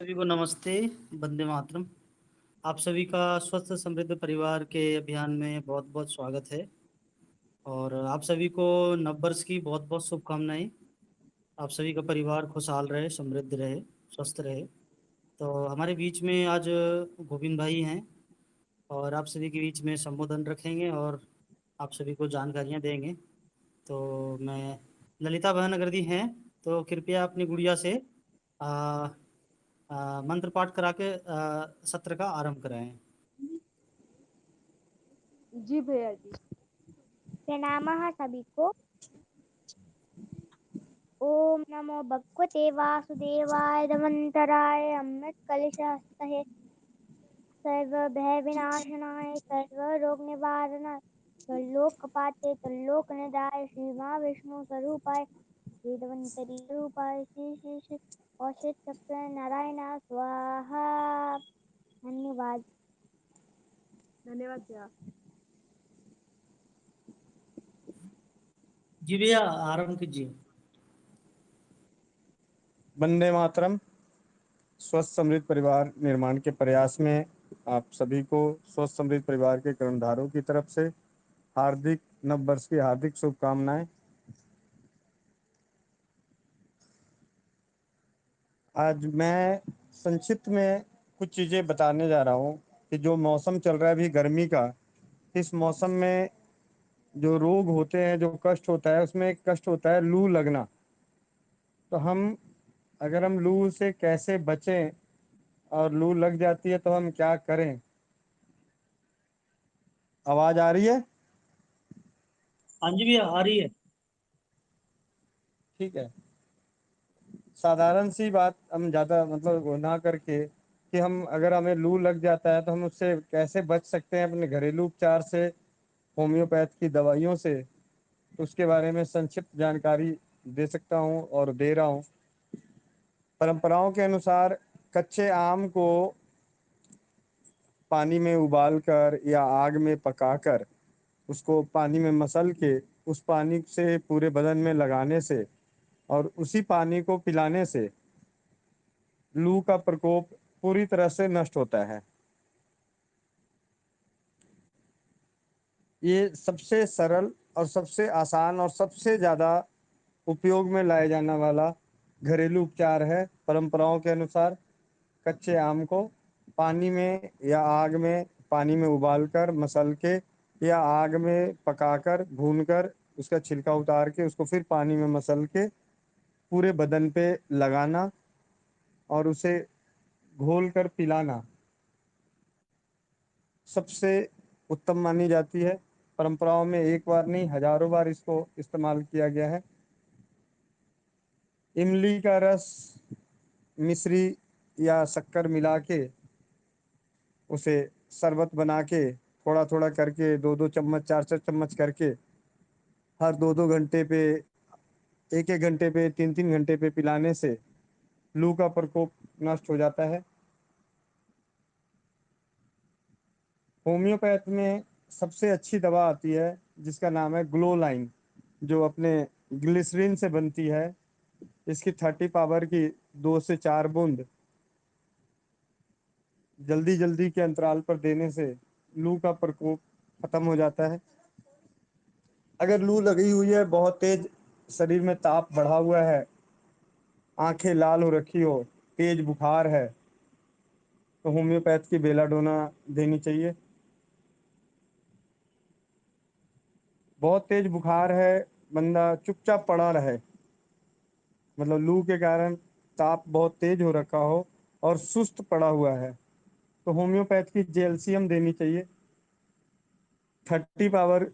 सभी को नमस्ते। वंदे मातरम। आप सभी का स्वस्थ समृद्ध परिवार के अभियान में बहुत बहुत स्वागत है। और आप सभी को नववर्ष की बहुत बहुत शुभकामनाएं। आप सभी का परिवार खुशहाल रहे, समृद्ध रहे, स्वस्थ रहे। तो हमारे बीच में आज गोविंद भाई हैं और आप सभी के बीच में संबोधन रखेंगे और आप सभी को जानकारियां देंगे। तो मैं ललिता बहन अगर दी हैं तो कृपया अपनी गुड़िया से आ, मंत्र पाठ करा के सत्र का आरंभ कराएं। जी भैया जी। प्रणामः सभी को। ओम नमो भगवते वासुदेवाय धन्वन्तराय अमृत कलशहस्ते सर्व भय विनाशनाय सर्व रोग निवारणाय त्र्यंबकपाते त्रिलोक निदाय श्री महाविष्णु स्वरूपाय श्री धन्वन्तरी रूपाय श्री श्री श्री औषध चक्र नारायण स्वाहा। धन्यवाद। धन्यवाद भैया। जी भैया आरंभ कीजिए। वंदे मातरम। स्वस्थ समृद्ध परिवार निर्माण के प्रयास में आप सभी को स्वस्थ समृद्ध परिवार के कर्णधारों की तरफ से हार्दिक नव वर्ष की हार्दिक शुभकामनाएं। आज मैं संक्षिप्त में कुछ चीज़ें बताने जा रहा हूँ कि जो मौसम चल रहा है अभी गर्मी का, इस मौसम में जो रोग होते हैं, जो कष्ट होता है, उसमें एक कष्ट होता है लू लगना। तो अगर हम लू से कैसे बचें और लू लग जाती है तो हम क्या करें। आवाज़ आ रही है? हाँ जी भैया आ रही है। ठीक है। साधारण सी बात, हम ज़्यादा मतलब वो ना करके कि हम अगर हमें लू लग जाता है तो हम उससे कैसे बच सकते हैं अपने घरेलू उपचार से, होम्योपैथ की दवाइयों से, तो उसके बारे में संक्षिप्त जानकारी दे सकता हूँ और दे रहा हूँ। परंपराओं के अनुसार कच्चे आम को पानी में उबालकर या आग में पकाकर उसको पानी में मसल के उस पानी से पूरे बदन में लगाने से और उसी पानी को पिलाने से लू का प्रकोप पूरी तरह से नष्ट होता है। ये सबसे सरल और सबसे आसान और सबसे ज़्यादा उपयोग में लाया जाने वाला घरेलू उपचार है। परंपराओं के अनुसार कच्चे आम को पानी में या आग में, पानी में उबालकर मसल के या आग में पकाकर भूनकर उसका छिलका उतार के उसको फिर पानी में मसल के पूरे बदन पे लगाना और उसे घोल कर पिलाना सबसे उत्तम मानी जाती है। परंपराओं में एक बार नहीं, हजारों बार इसको इस्तेमाल किया गया है। इमली का रस, मिश्री या शक्कर मिला के उसे शरबत बना के थोड़ा थोड़ा करके 2-2 चम्मच, 4-4 चम्मच करके हर 2-2 घंटे पे, 1-1 घंटे पे, 3-3 घंटे पे पिलाने से लू का प्रकोप नष्ट हो जाता है। होम्योपैथ में सबसे अच्छी दवा आती है जिसका नाम है ग्लो लाइन, जो अपने ग्लिसरीन से बनती है। इसकी 30 पावर की 2 से 4 बूंद जल्दी जल्दी के अंतराल पर देने से लू का प्रकोप खत्म हो जाता है। अगर लू लगी हुई है, बहुत तेज शरीर में ताप बढ़ा हुआ है, आंखें लाल हो रखी हो, तेज बुखार है, तो होम्योपैथ की बेलाडोना देनी चाहिए। बहुत तेज बुखार है, बंदा चुपचाप पड़ा रहे, मतलब लू के कारण ताप बहुत तेज हो रखा हो और सुस्त पड़ा हुआ है, तो होम्योपैथ की जेल्सियम देनी चाहिए। 30 पावर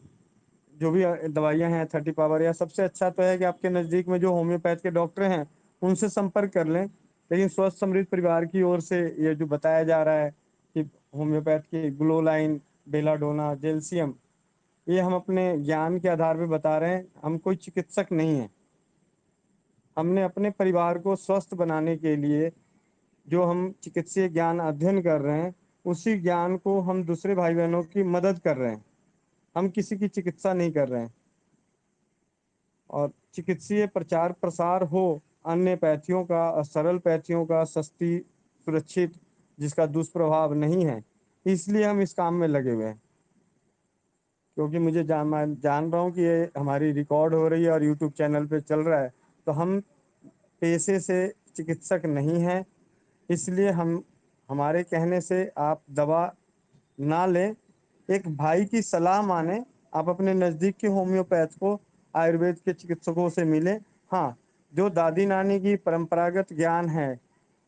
जो भी दवाइयां हैं, 30 पावर, या सबसे अच्छा तो है कि आपके नज़दीक में जो होम्योपैथ के डॉक्टर हैं उनसे संपर्क कर लें। लेकिन स्वस्थ समृद्ध परिवार की ओर से ये जो बताया जा रहा है कि होम्योपैथ की ग्लो लाइन, बेलाडोना, जेल्सियम, ये हम अपने ज्ञान के आधार पर बता रहे हैं। हम कोई चिकित्सक नहीं है। हमने अपने परिवार को स्वस्थ बनाने के लिए जो हम चिकित्सीय ज्ञान अध्ययन कर रहे हैं, उसी ज्ञान को हम दूसरे भाई बहनों की मदद कर रहे हैं। हम किसी की चिकित्सा नहीं कर रहे हैं। और चिकित्सीय प्रचार प्रसार हो अन्य पैथियों का, सरल पैथियों का, सस्ती सुरक्षित, जिसका दुष्प्रभाव नहीं है, इसलिए हम इस काम में लगे हुए हैं। क्योंकि मैं जान रहा हूँ कि ये हमारी रिकॉर्ड हो रही है और यूट्यूब चैनल पे चल रहा है, तो हम पेशे से चिकित्सक नहीं हैं, इसलिए हमारे कहने से आप दवा ना लें, एक भाई की सलाह माने, आप अपने नज़दीक के होम्योपैथ को, आयुर्वेद के चिकित्सकों से मिलें। हाँ, जो दादी नानी की परंपरागत ज्ञान है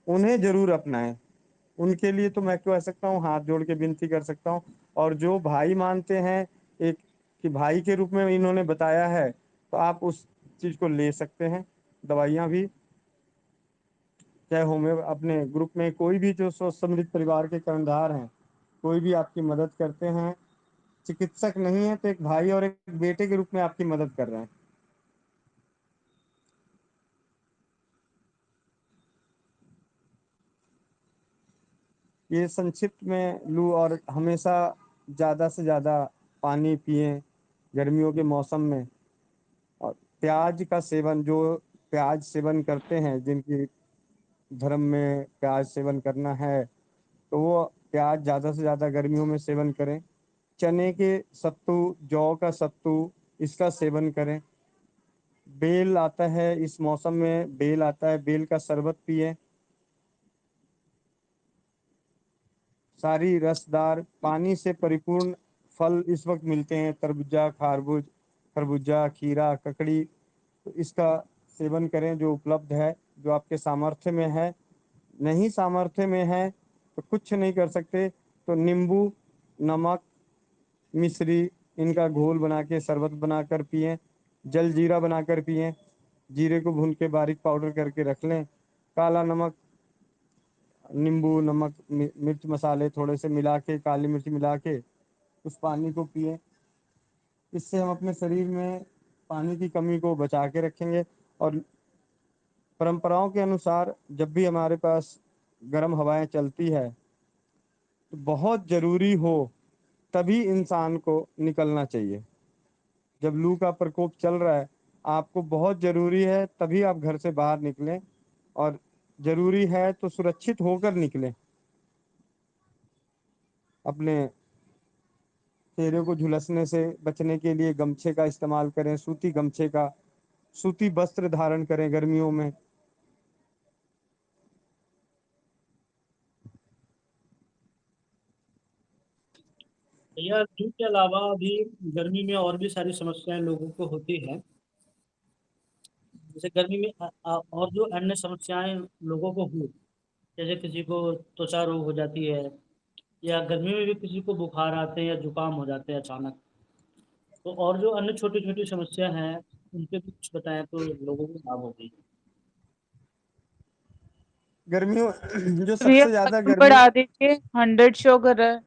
उन्हें जरूर अपनाएं। उनके लिए तो मैं कह सकता हूँ, हाथ जोड़ के विनती कर सकता हूँ। और जो भाई मानते हैं एक कि भाई के रूप में इन्होंने बताया है, तो आप उस चीज को ले सकते हैं। दवाइयाँ भी चाहे होम्यो अपने ग्रुप में कोई भी जो स्वस्थ समृद्ध परिवार के कर्णधार हैं, कोई भी आपकी मदद करते हैं, चिकित्सक नहीं है तो एक भाई और एक बेटे के रूप में आपकी मदद कर रहे हैं। ये संक्षिप्त में लूँ। और हमेशा ज़्यादा से ज़्यादा पानी पिएं गर्मियों के मौसम में। और प्याज का सेवन, जो प्याज सेवन करते हैं, जिनकी धर्म में प्याज सेवन करना है, तो वो प्याज ज़्यादा से ज़्यादा गर्मियों में सेवन करें। चने के सत्तू, जौ का सत्तू, इसका सेवन करें। बेल आता है इस मौसम में, बेल आता है, बेल का शरबत पिए। सारी रसदार पानी से परिपूर्ण फल इस वक्त मिलते हैं, तरबूजा, खरबूजा, खीरा, ककड़ी, तो इसका सेवन करें जो उपलब्ध है, जो आपके सामर्थ्य में है। नहीं सामर्थ्य में है तो कुछ नहीं कर सकते, तो नींबू, नमक, मिश्री, इनका घोल बना के शरबत बनाकर पिएं। जल जीरा बनाकर पिएं। जीरे को भून के बारीक पाउडर करके रख लें। काला नमक, नींबू, नमक, मिर्च मसाले थोड़े से मिला के, काली मिर्च मिला के उस पानी को पिएं। इससे हम अपने शरीर में पानी की कमी को बचा के रखेंगे। और परंपराओं के अनुसार जब भी हमारे पास गर्म हवाएं चलती है, तो बहुत ज़रूरी हो तभी इंसान को निकलना चाहिए। जब लू का प्रकोप चल रहा है, आपको बहुत ज़रूरी है तभी आप घर से बाहर निकलें, और ज़रूरी है तो सुरक्षित होकर निकलें। अपने चेहरे को झुलसने से बचने के लिए गमछे का इस्तेमाल करें, सूती गमछे का, सूती वस्त्र धारण करें गर्मियों में। भैया लू के अलावा भी गर्मी में और भी सारी समस्याएं लोगों को होती हैं। जैसे गर्मी में और जो अन्य समस्याएं लोगों को हो, जैसे किसी को त्वचा रोग हो जाती है, या गर्मी में भी किसी को बुखार आते हैं या जुकाम हो जाते हैं अचानक। तो और जो अन्य छोटी छोटी समस्या हैं, उनके भी कुछ बताएं तो लोगों को लाभ होगी। गर्मियों जो भैया सबसे ज्यादा वॉल्यूम गर्मी, बढ़ा दीजिए, 100 शो कर रहा है।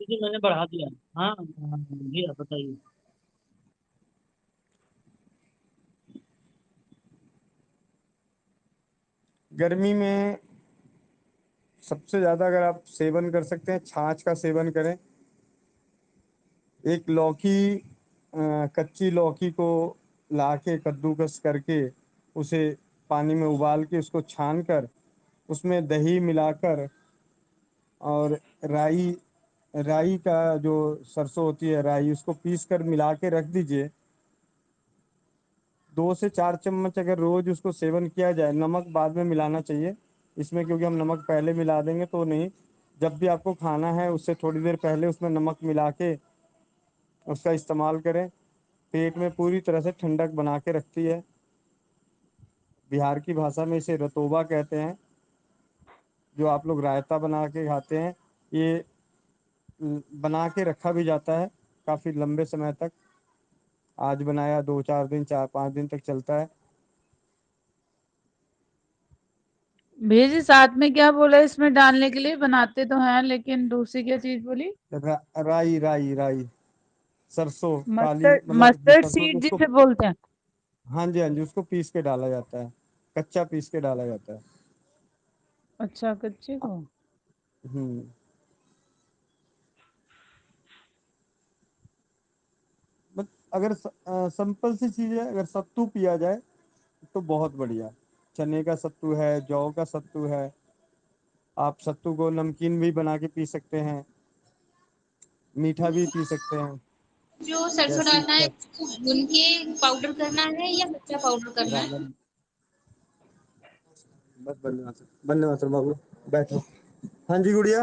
जी मैंने बढ़ा दिया। हाँ हाँ, भैया बताइए। गर्मी में सबसे ज्यादा अगर आप सेवन कर सकते हैं, छाछ का सेवन करें। एक लौकी, कच्ची लौकी को ला के कद्दूकस करके उसे पानी में उबाल के उसको छान कर उसमें दही मिलाकर, और राई, राई का जो सरसों होती है राई, उसको पीस कर मिला के रख दीजिए। 2 से 4 चम्मच अगर रोज उसको सेवन किया जाए, नमक बाद में मिलाना चाहिए इसमें, क्योंकि हम नमक पहले मिला देंगे तो नहीं। जब भी आपको खाना है उससे थोड़ी देर पहले उसमें नमक मिला के उसका इस्तेमाल करें। पेट में पूरी तरह से ठंडक बना के रखती है। बिहार की भाषा में इसे रतोबा कहते हैं। जो आप लोग रायता बना के खाते हैं, ये बना के रखा भी जाता है काफ़ी लंबे समय तक। आज बनाया, 2 4 दिन, 4 5 दिन तक चलता है। भैया जी साथ में क्या बोला इसमें डालने के लिए? बनाते तो हैं लेकिन दूसरी क्या चीज बोली? राई, राई, राई, सरसों, काली, मस्टर्ड, मतलब जो मस्टर्ड सरसों सीड उसको, जिसे बोलते हैं। हाँ जी हाँ जी, उसको पीस के डाला जाता है, कच्चा पीस के डाला जाता है। अच्छा, कच्चे को। हम्म। अगर सिंपल सी चीज है, अगर सत्तू पिया जाए तो बहुत बढ़िया। चने का सत्तू है, जौ का सत्तू है, आप सत्तू को नमकीन भी बना के पी सकते हैं, मीठा भी पी सकते हैं, जो सरसों जैसी डालना है इच्छा। उसको भून के पाउडर करना है या कच्चा पाउडर करना है? राम बस बंदे मातरम बाबू बैठो। हाँ जी गुड़िया।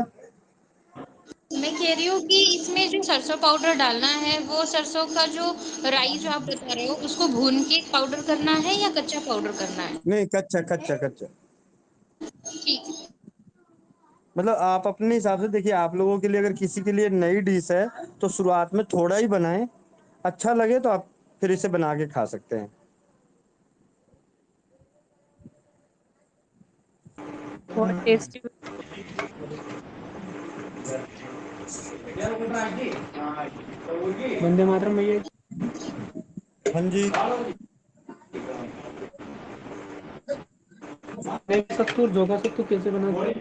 मैं कह रही हूँ कि इसमें जो सरसों पाउडर डालना है वो सरसों का जो राई जो आप बता रहे हो उसको भून के पाउडर करना है या कच्चा पाउडर करना है? नहीं, कच्चा कच्चा कच्चा। ठीक है। मतलब आप अपने हिसाब से देखिए, आप लोगों के लिए अगर किसी के लिए नई डिश है तो शुरुआत में थोड़ा ही बनाएं, अच्छा लगे तो आप फिर इसे बना के खा सकते हैं। बहुत टेस्टी। वंदे मातरम भैया। हाँ जी। सत्तू और जोगा सत्तू कैसे बनाते हैं?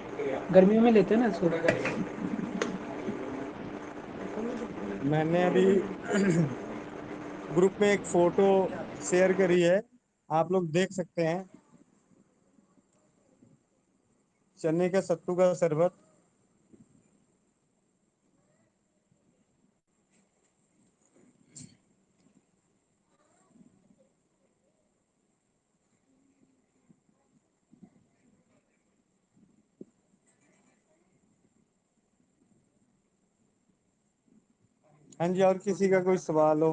गर्मियों में लेते हैं ना इसको। मैंने अभी ग्रुप में एक फोटो शेयर करी है, आप लोग देख सकते हैं। चने के सत्तू का शरबत। हाँ जी, और किसी का कोई सवाल हो?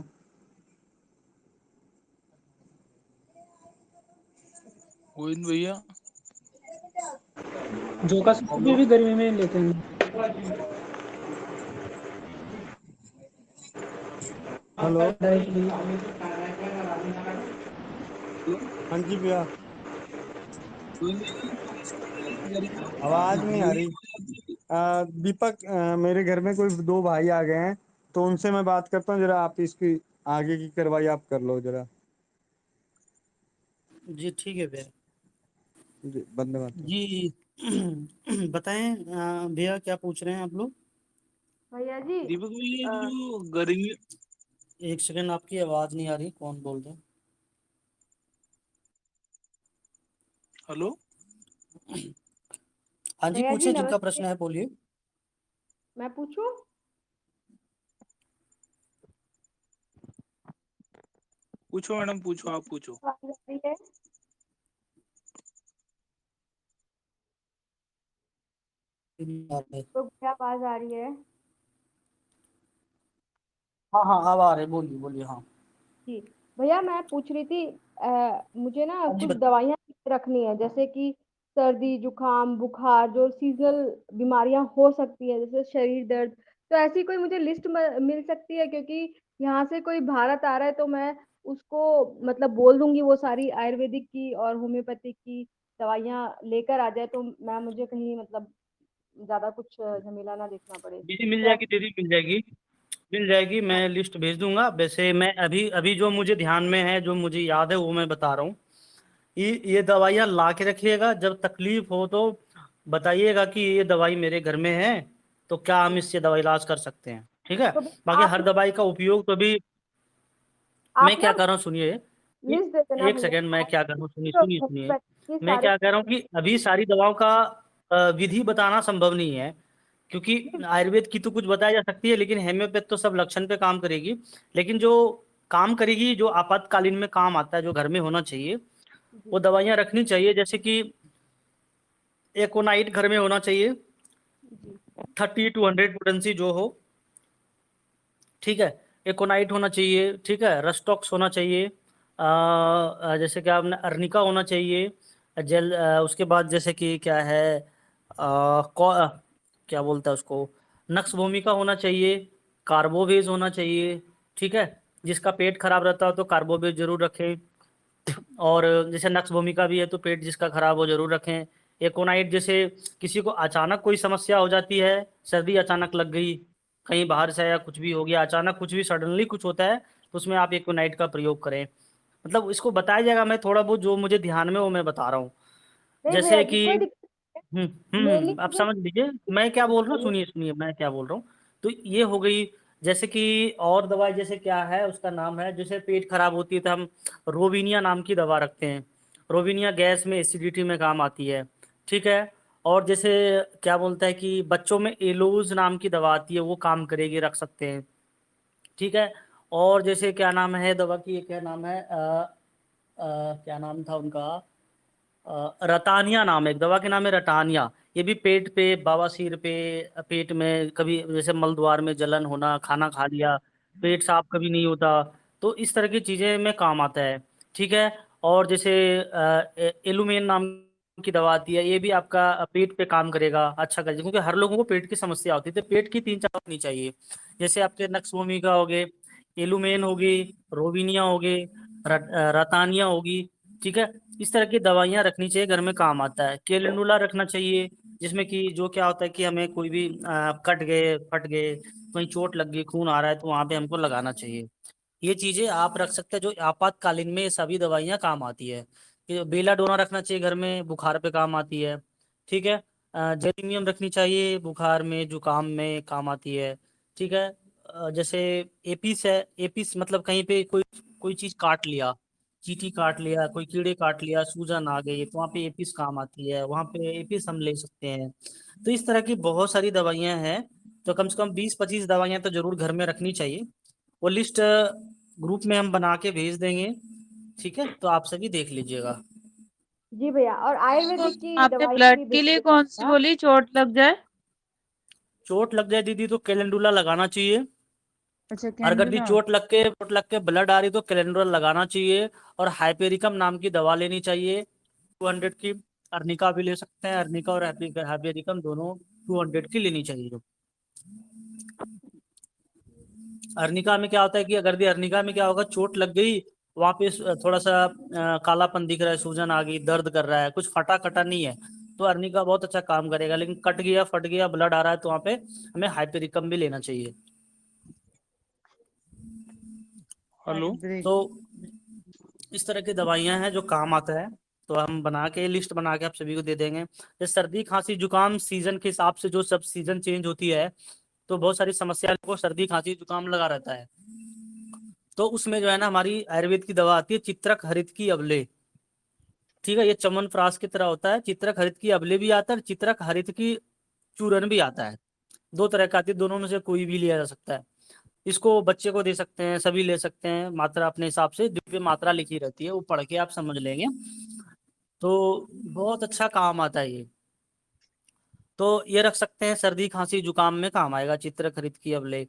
गोविंद भैया। जोगा सत्तू भी गर्मी में लेते हैं। हेलो। हेलो हाँ जी भैया। गोविंद भैया, आवाज नहीं आ रही। दीपक, मेरे घर में कोई दो भाई आ गए हैं, तो उनसे मैं बात करता हूँ, जरा आप इसकी आगे की कार्रवाई आप कर लो जरा। जी ठीक है भैया। जी, बंदे मातरम। जी बताएं भैया क्या पूछ रहे हैं आप लोग? भैया जी दीपक भैया अ, जो गर्मी। एक सेकंड, आपकी आवाज नहीं आ रही, कौन बोल रहे हैं? हेलो। हाँ जी, भैया जी पूछे, जिनका नमस्ते। प्रश्न है बोलिए। मैं पूछूं? पूछो मैडम, पूछो, आप पूछो। आवाज आ रही है? तो क्या आवाज आ रही है? हाँ हाँ, अब आ रहे, बोलिए बोलिए, हाँ। जी भैया मैं पूछ रही थी मुझे ना हाँ जी कुछ दवाइयाँ रखनी है, जैसे कि सर्दी जुकाम बुखार जो सीजनल बीमारियां हो सकती है, जैसे शरीर दर्द। तो ऐसी कोई मुझे लिस्ट मिल सकती है, क्योंकि यहाँ से कोई भारत आ रहा है तो मैं उसको मतलब बोल दूंगी वो सारी आयुर्वेदिक की और होम्योपैथिक की दवाइयाँ लेकर आ जाए, तो मैं मुझे कहीं मतलब ज्यादा कुछ झमेला ना देखना पड़े। दीदी मिल तो जाएगी, दीदी मिल जाएगी, मिल जाएगी, मैं लिस्ट भेज दूंगा। वैसे मैं अभी अभी जो मुझे ध्यान में है, जो मुझे याद है, वो मैं बता रहा हूँ। ये दवाइयाँ ला के रखिएगा, जब तकलीफ हो तो बताइएगा कि ये दवाई मेरे घर में है, तो क्या हम इससे दवाई इलाज कर सकते हैं, ठीक है? तो बाकी आप हर दवाई का उपयोग तो अभी आप मैं क्या ना कर रहा हूँ, सुनिए। लिस्ट दे देना एक भैया। सेकंड, मैं क्या कर रहा हूँ, सुनिए तो सुनिए सुनिए। ये मैं सारे क्या कह रहा हूँ कि अभी सारी दवाओं का विधि बताना संभव नहीं है, क्योंकि आयुर्वेद की तो कुछ बताई जा सकती है, लेकिन हेम्योपैथ तो सब लक्षण पे काम करेगी। लेकिन जो काम करेगी, जो आपातकालीन में काम आता है, जो घर में होना चाहिए, जी वो दवाइयाँ रखनी चाहिए। जैसे कि एकोनाइट घर में होना चाहिए, जी 30 to 100 पोटेंसी जो हो, ठीक है। एकोनाइट होना चाहिए, ठीक है। रस्टॉक्स होना चाहिए, जैसे कि आपने अर्निका होना चाहिए, जेल, उसके बाद जैसे कि क्या है, क्या बोलता है उसको, नक्स भूमिका होना चाहिए, कार्बोवेज होना चाहिए, ठीक है। जिसका पेट खराब रहता हो तो कार्बोवेज जरूर रखें। और जैसे नक्स भूमिका भी है तो पेट जिसका खराब हो जरूर रखें। एकोनाइट जैसे किसी को अचानक कोई समस्या हो जाती है, सर्दी अचानक लग गई, कहीं बाहर से आया, कुछ भी हो गया अचानक, कुछ भी सडनली कुछ होता है, तो उसमें आप एकोनाइट का प्रयोग करें। मतलब इसको बताया जाएगा, मैं थोड़ा बहुत जो मुझे ध्यान में वो मैं बता रहा हूँ। नहीं भैया जैसे जी कि कोई दिक्कत मेनली आप मुझे समझ लीजिए मैं क्या बोल रहा हूँ, चाहिए। सुनिए सुनिए मैं क्या बोल रहा हूँ। तो ये हो गई, जैसे कि और दवाई जैसे क्या है, उसका नाम है, जैसे पेट खराब होती है तो हम रोविनिया नाम की दवा रखते हैं। रोविनिया गैस में, एसिडिटी में काम आती है। ठीक है। और जैसे क्या बोलता है कि बच्चों में एलोज नाम की दवा आती है, वो काम करेगी, रख सकते हैं। ठीक है। और जैसे क्या नाम है दवा की, क्या नाम है, क्या नाम था उनका, रतानिया नाम है, एक दवा के नाम है रतानिया। ये भी पेट पे, बवासीर पे, पेट में कभी जैसे मल द्वार में जलन होना, खाना खा लिया, पेट साफ कभी नहीं होता, तो इस तरह की चीजें में काम आता है। ठीक है। और जैसे एलुमेन नाम की दवा आती है, ये भी आपका पेट पे काम करेगा, अच्छा करेगा, क्योंकि हर लोगों को पेट की समस्या होती है, तो पेट की 3-4 होनी चाहिए। जैसे आपके नक्सवोमिका हो गए, एलुमेन होगी, रोविनिया होगी, रतानिया होगी। ठीक है। इस तरह की दवाइयाँ रखनी चाहिए, घर में काम आता है। केलेंडुला रखना चाहिए, जिसमें कि जो क्या होता है कि हमें कोई भी कट गए, फट गए, कहीं चोट लग गई, खून आ रहा है, तो वहां पे हमको लगाना चाहिए। ये चीजें आप रख सकते हैं, जो आपातकालीन में ये सभी दवाइयाँ काम आती है। कि बेलाडोना रखना चाहिए घर में, बुखार पे काम आती है। ठीक है। जेरेनियम रखनी चाहिए, बुखार में, जुकाम में काम आती है। ठीक है। जैसे एपिस है, एपिस मतलब कहीं पे कोई कोई चीज काट लिया, चींटी काट लिया, कोई कीड़े काट लिया, सूजन आ गई, तो वहाँ पे एपिस काम आती है, वहाँ पे एपिस हम ले सकते हैं। तो इस तरह की बहुत सारी दवाइयाँ हैं, तो कम से कम 20-25 दवाइयाँ तो जरूर घर में रखनी चाहिए। वो लिस्ट ग्रुप में हम बना के भेज देंगे। ठीक है, तो आप सभी देख लीजिएगा। जी भैया, और तो आयुर्वेदिक की आपने दवाइयाँ ब्लड भी के लिए भेज कौन सी दीजिएगा। बोली, चोट लग जाए? चोट लग जाए दीदी तो कैलेंडुला लगाना चाहिए। अच्छा, और अगर दी कैंडुला। चोट लग के ब्लड आ रही तो कैलेंडुला लगाना चाहिए। और हाइपेरिकम नाम की दवा लेनी चाहिए, 200 की। अर्निका भी ले सकते हैं, अर्निका और हाइपेरिकम दोनों 200 की लेनी चाहिए। अर्निका में क्या होता है कि अगर दी अर्निका में क्या होगा, चोट लग गई, वहां पे थोड़ा सा कालापन दिख रहा है, सूजन आ गई, दर्द कर रहा है, कुछ फटा कटा नहीं है, तो अर्निका बहुत अच्छा काम करेगा। लेकिन कट गया, फट गया, ब्लड आ रहा है, तो वहां पे हमें हाइपेरिकम भी लेना चाहिए। हेलो। तो इस तरह की दवाइयां हैं जो काम आता है, तो हम बना के लिस्ट बना के आप सभी को दे देंगे। जैसे सर्दी खांसी जुकाम सीजन के हिसाब से, जो सब सीजन चेंज होती है, तो बहुत सारी समस्या को सर्दी खांसी जुकाम लगा रहता है। तो उसमें जो है ना, हमारी आयुर्वेद की दवा आती है, चित्रक हरित की अबले। ठीक है। ये च्यवनप्राश की तरह होता है, चित्रक हरित की अबले भी आता है, और चित्रक हरित की चूरन भी आता है। 2 तरह का आती है, दोनों में से कोई भी लिया जा सकता है। इसको बच्चे को दे सकते हैं, सभी ले सकते हैं, मात्रा अपने हिसाब से, दिव्य मात्रा लिखी रहती है, वो पढ़ के आप समझ लेंगे। तो बहुत अच्छा काम आता है ये। तो ये रख सकते हैं, सर्दी खांसी जुकाम में काम आएगा, चित्र खरीद की अबले।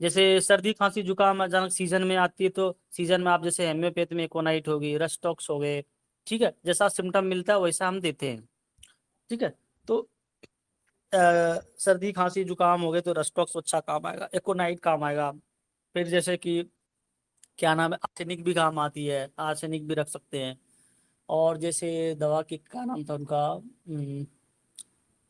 जैसे सर्दी खांसी जुकाम अचानक सीजन में आती है, तो सीजन में आप जैसे हेम्योपैथ में एकोनाइट होगी, रस्टॉक्स हो गए। ठीक है, जैसा सिम्टम मिलता है वैसा हम देते हैं। ठीक है। तो सर्दी खांसी जुकाम हो गए तो रस्टॉक्स अच्छा काम आएगा, एकोनाइट काम आएगा। फिर जैसे कि क्या नाम है, आर्सेनिक भी काम आती है, आर्सेनिक भी रख सकते हैं। और जैसे दवा की क्या नाम था उनका,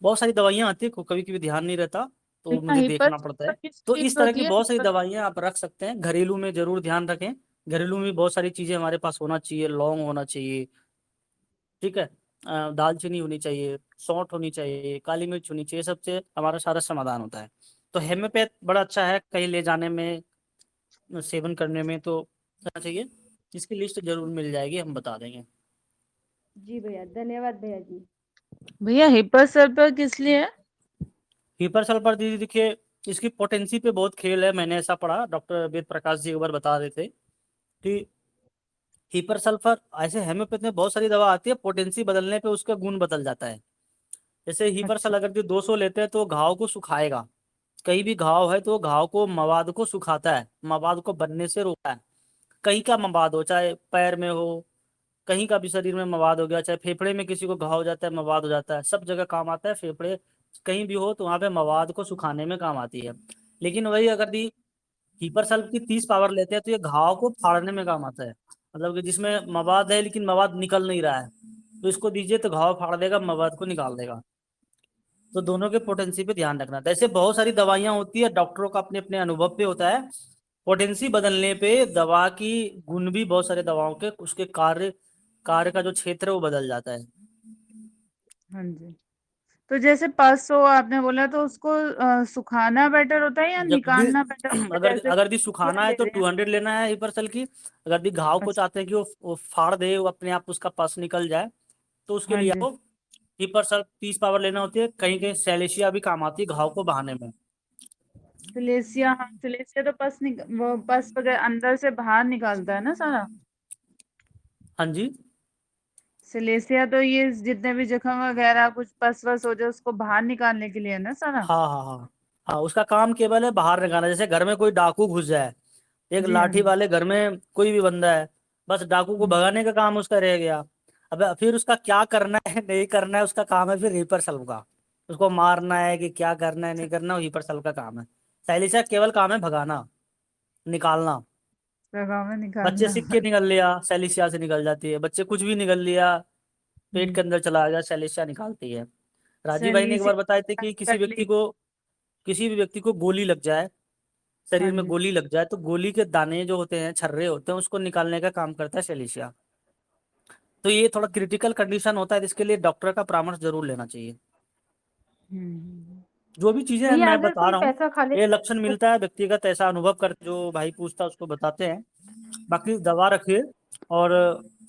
बहुत सारी दवाइयाँ आती है, कभी कभी ध्यान नहीं रहता, तो भैया मुझे हिपर देखना पड़ता है। किस तो चीज इस पे तरह की होती है, बहुत सारी हिपर? दवाइयाँ आप रख सकते हैं, घरेलू में जरूर ध्यान रखें। घरेलू में बहुत सारी चीजें हमारे पास होना चाहिए, लौंग होना चाहिए। ठीक है। दालचीनी होनी चाहिए, सौंठ होनी चाहिए, काली मिर्च होनी चाहिए, सबसे हमारा सारा समाधान होता है। तो हेम्योपैथ बड़ा अच्छा है, कहीं ले जाने में, सेवन करने में, तो करना चाहिए। इसकी लिस्ट जरूर मिल जाएगी, हम बता देंगे। जी भैया, धन्यवाद भैया जी। भैया हिपर सर पर किस लिए है? हीपर सल्फर दीदी देखिए, इसकी पोटेंसी पे बहुत खेल है, मैंने ऐसा पढ़ा, डॉक्टर वेद प्रकाश जी एक बार बता रहे थे कि हीपर सल्फर, ऐसे हेम्योपैथ में बहुत सारी दवा आती है, पोटेंसी बदलने पे उसका गुण बदल जाता है। जैसे हीपर अच्छा। सल अगर जो 200 लेते हैं तो घाव को सुखाएगा, कहीं भी घाव है तो घाव को, मवाद को सुखाता है, मवाद को बनने से रोकता है। कहीं का मवाद हो, चाहे पैर में हो, कहीं का भी शरीर में मवाद हो गया, चाहे फेफड़े में किसी को घाव हो जाता है, मवाद हो जाता है, सब जगह काम आता है। फेफड़े कहीं भी हो तो वहां पे मवाद को सुखाने में काम आती है। लेकिन वही अगर दी हीपर सल्फ की 30 पावर लेते हैं तो ये घाव को फाड़ने में काम आता है। मतलब कि जिसमें मवाद है लेकिन मवाद निकल नहीं रहा है, तो इसको दीजिए तो घाव फाड़ देगा, मवाद को निकाल देगा। तो दोनों के पोटेंसी पे ध्यान रखना। ऐसे बहुत सारी दवाइयां होती है, डॉक्टरों का अपने अपने अनुभव पे होता है। पोटेंसी बदलने पे दवा की गुण भी, बहुत सारे दवाओं के उसके कार्य कार्य का जो क्षेत्र है वो बदल जाता है। हाँ जी। तो जैसे पस हो आपने बोला, तो उसको सुखाना बेटर होता है या जब भी निकालना बेटर होता है? अगर जैसे अगर दी क्या सुखाना है ले तो रहे हैं। 200 लेना है हिपरसल की। अगर दी घाव को अच्छा। चाहते हैं कि वो फाड़ दे, वो अपने आप उसका पस निकल जाए, तो उसके हाँ लिए जी। आपको हिपरसल 30 पावर लेना होती है। कहीं कहीं सेलेशिया भी काम आती है घाव को बहाने में। सिलेसिया, हाँ सिलेसिया तो वो पस वगैरह अंदर से बाहर निकालता है ना सारा। हाँ जी। सिलेसिया तो ये जितने भी जख्म वगैरह कुछ पस वस हो जाए उसको बाहर निकालने के लिए है ना सारा। हाँ हाँ हाँ हाँ, उसका काम केवल है बाहर निकालना। जैसे घर में कोई डाकू घुस जाए, एक जी हाँ लाठी जी। वाले घर में कोई भी बंदा है, बस डाकू को हम्म। भगाने का काम उसका रह गया। अब फिर उसका क्या करना है नहीं करना है, उसका काम है फिर रीपर सल का। उसको मारना है कि क्या करना है नहीं करना, वो रीपर सल का काम है। सैली से केवल काम है भगाना, निकालना। लगाव में बच्चे निकालना। सिक्के निकल लिया सैलिसिया से निकल जाती है, बच्चे कुछ भी निकल लिया, पेट हम्म। के अंदर चला गया, सैलिसिया निकालती है। राजीव भाई ने एक बार सेलीसिया बताया थे कि कटली। किसी भी व्यक्ति को गोली लग जाए, हाँ शरीर में जी। गोली लग जाए, तो गोली के दाने जो होते हैं, छर्रे होते हैं, उसको निकालने का काम करता है सैलिसिया। तो ये थोड़ा क्रिटिकल कंडीशन होता है, इसके लिए डॉक्टर का परामर्श जरूर लेना चाहिए। हम्म। जो भी चीजें भैया मैं अगर बता कोई रहा हूँ, पैसा खाली ये लक्षण मिलता है व्यक्तिगत, ऐसा अनुभव कर जो भाई पूछता है उसको बताते हैं। बाकी दवा रखिए, और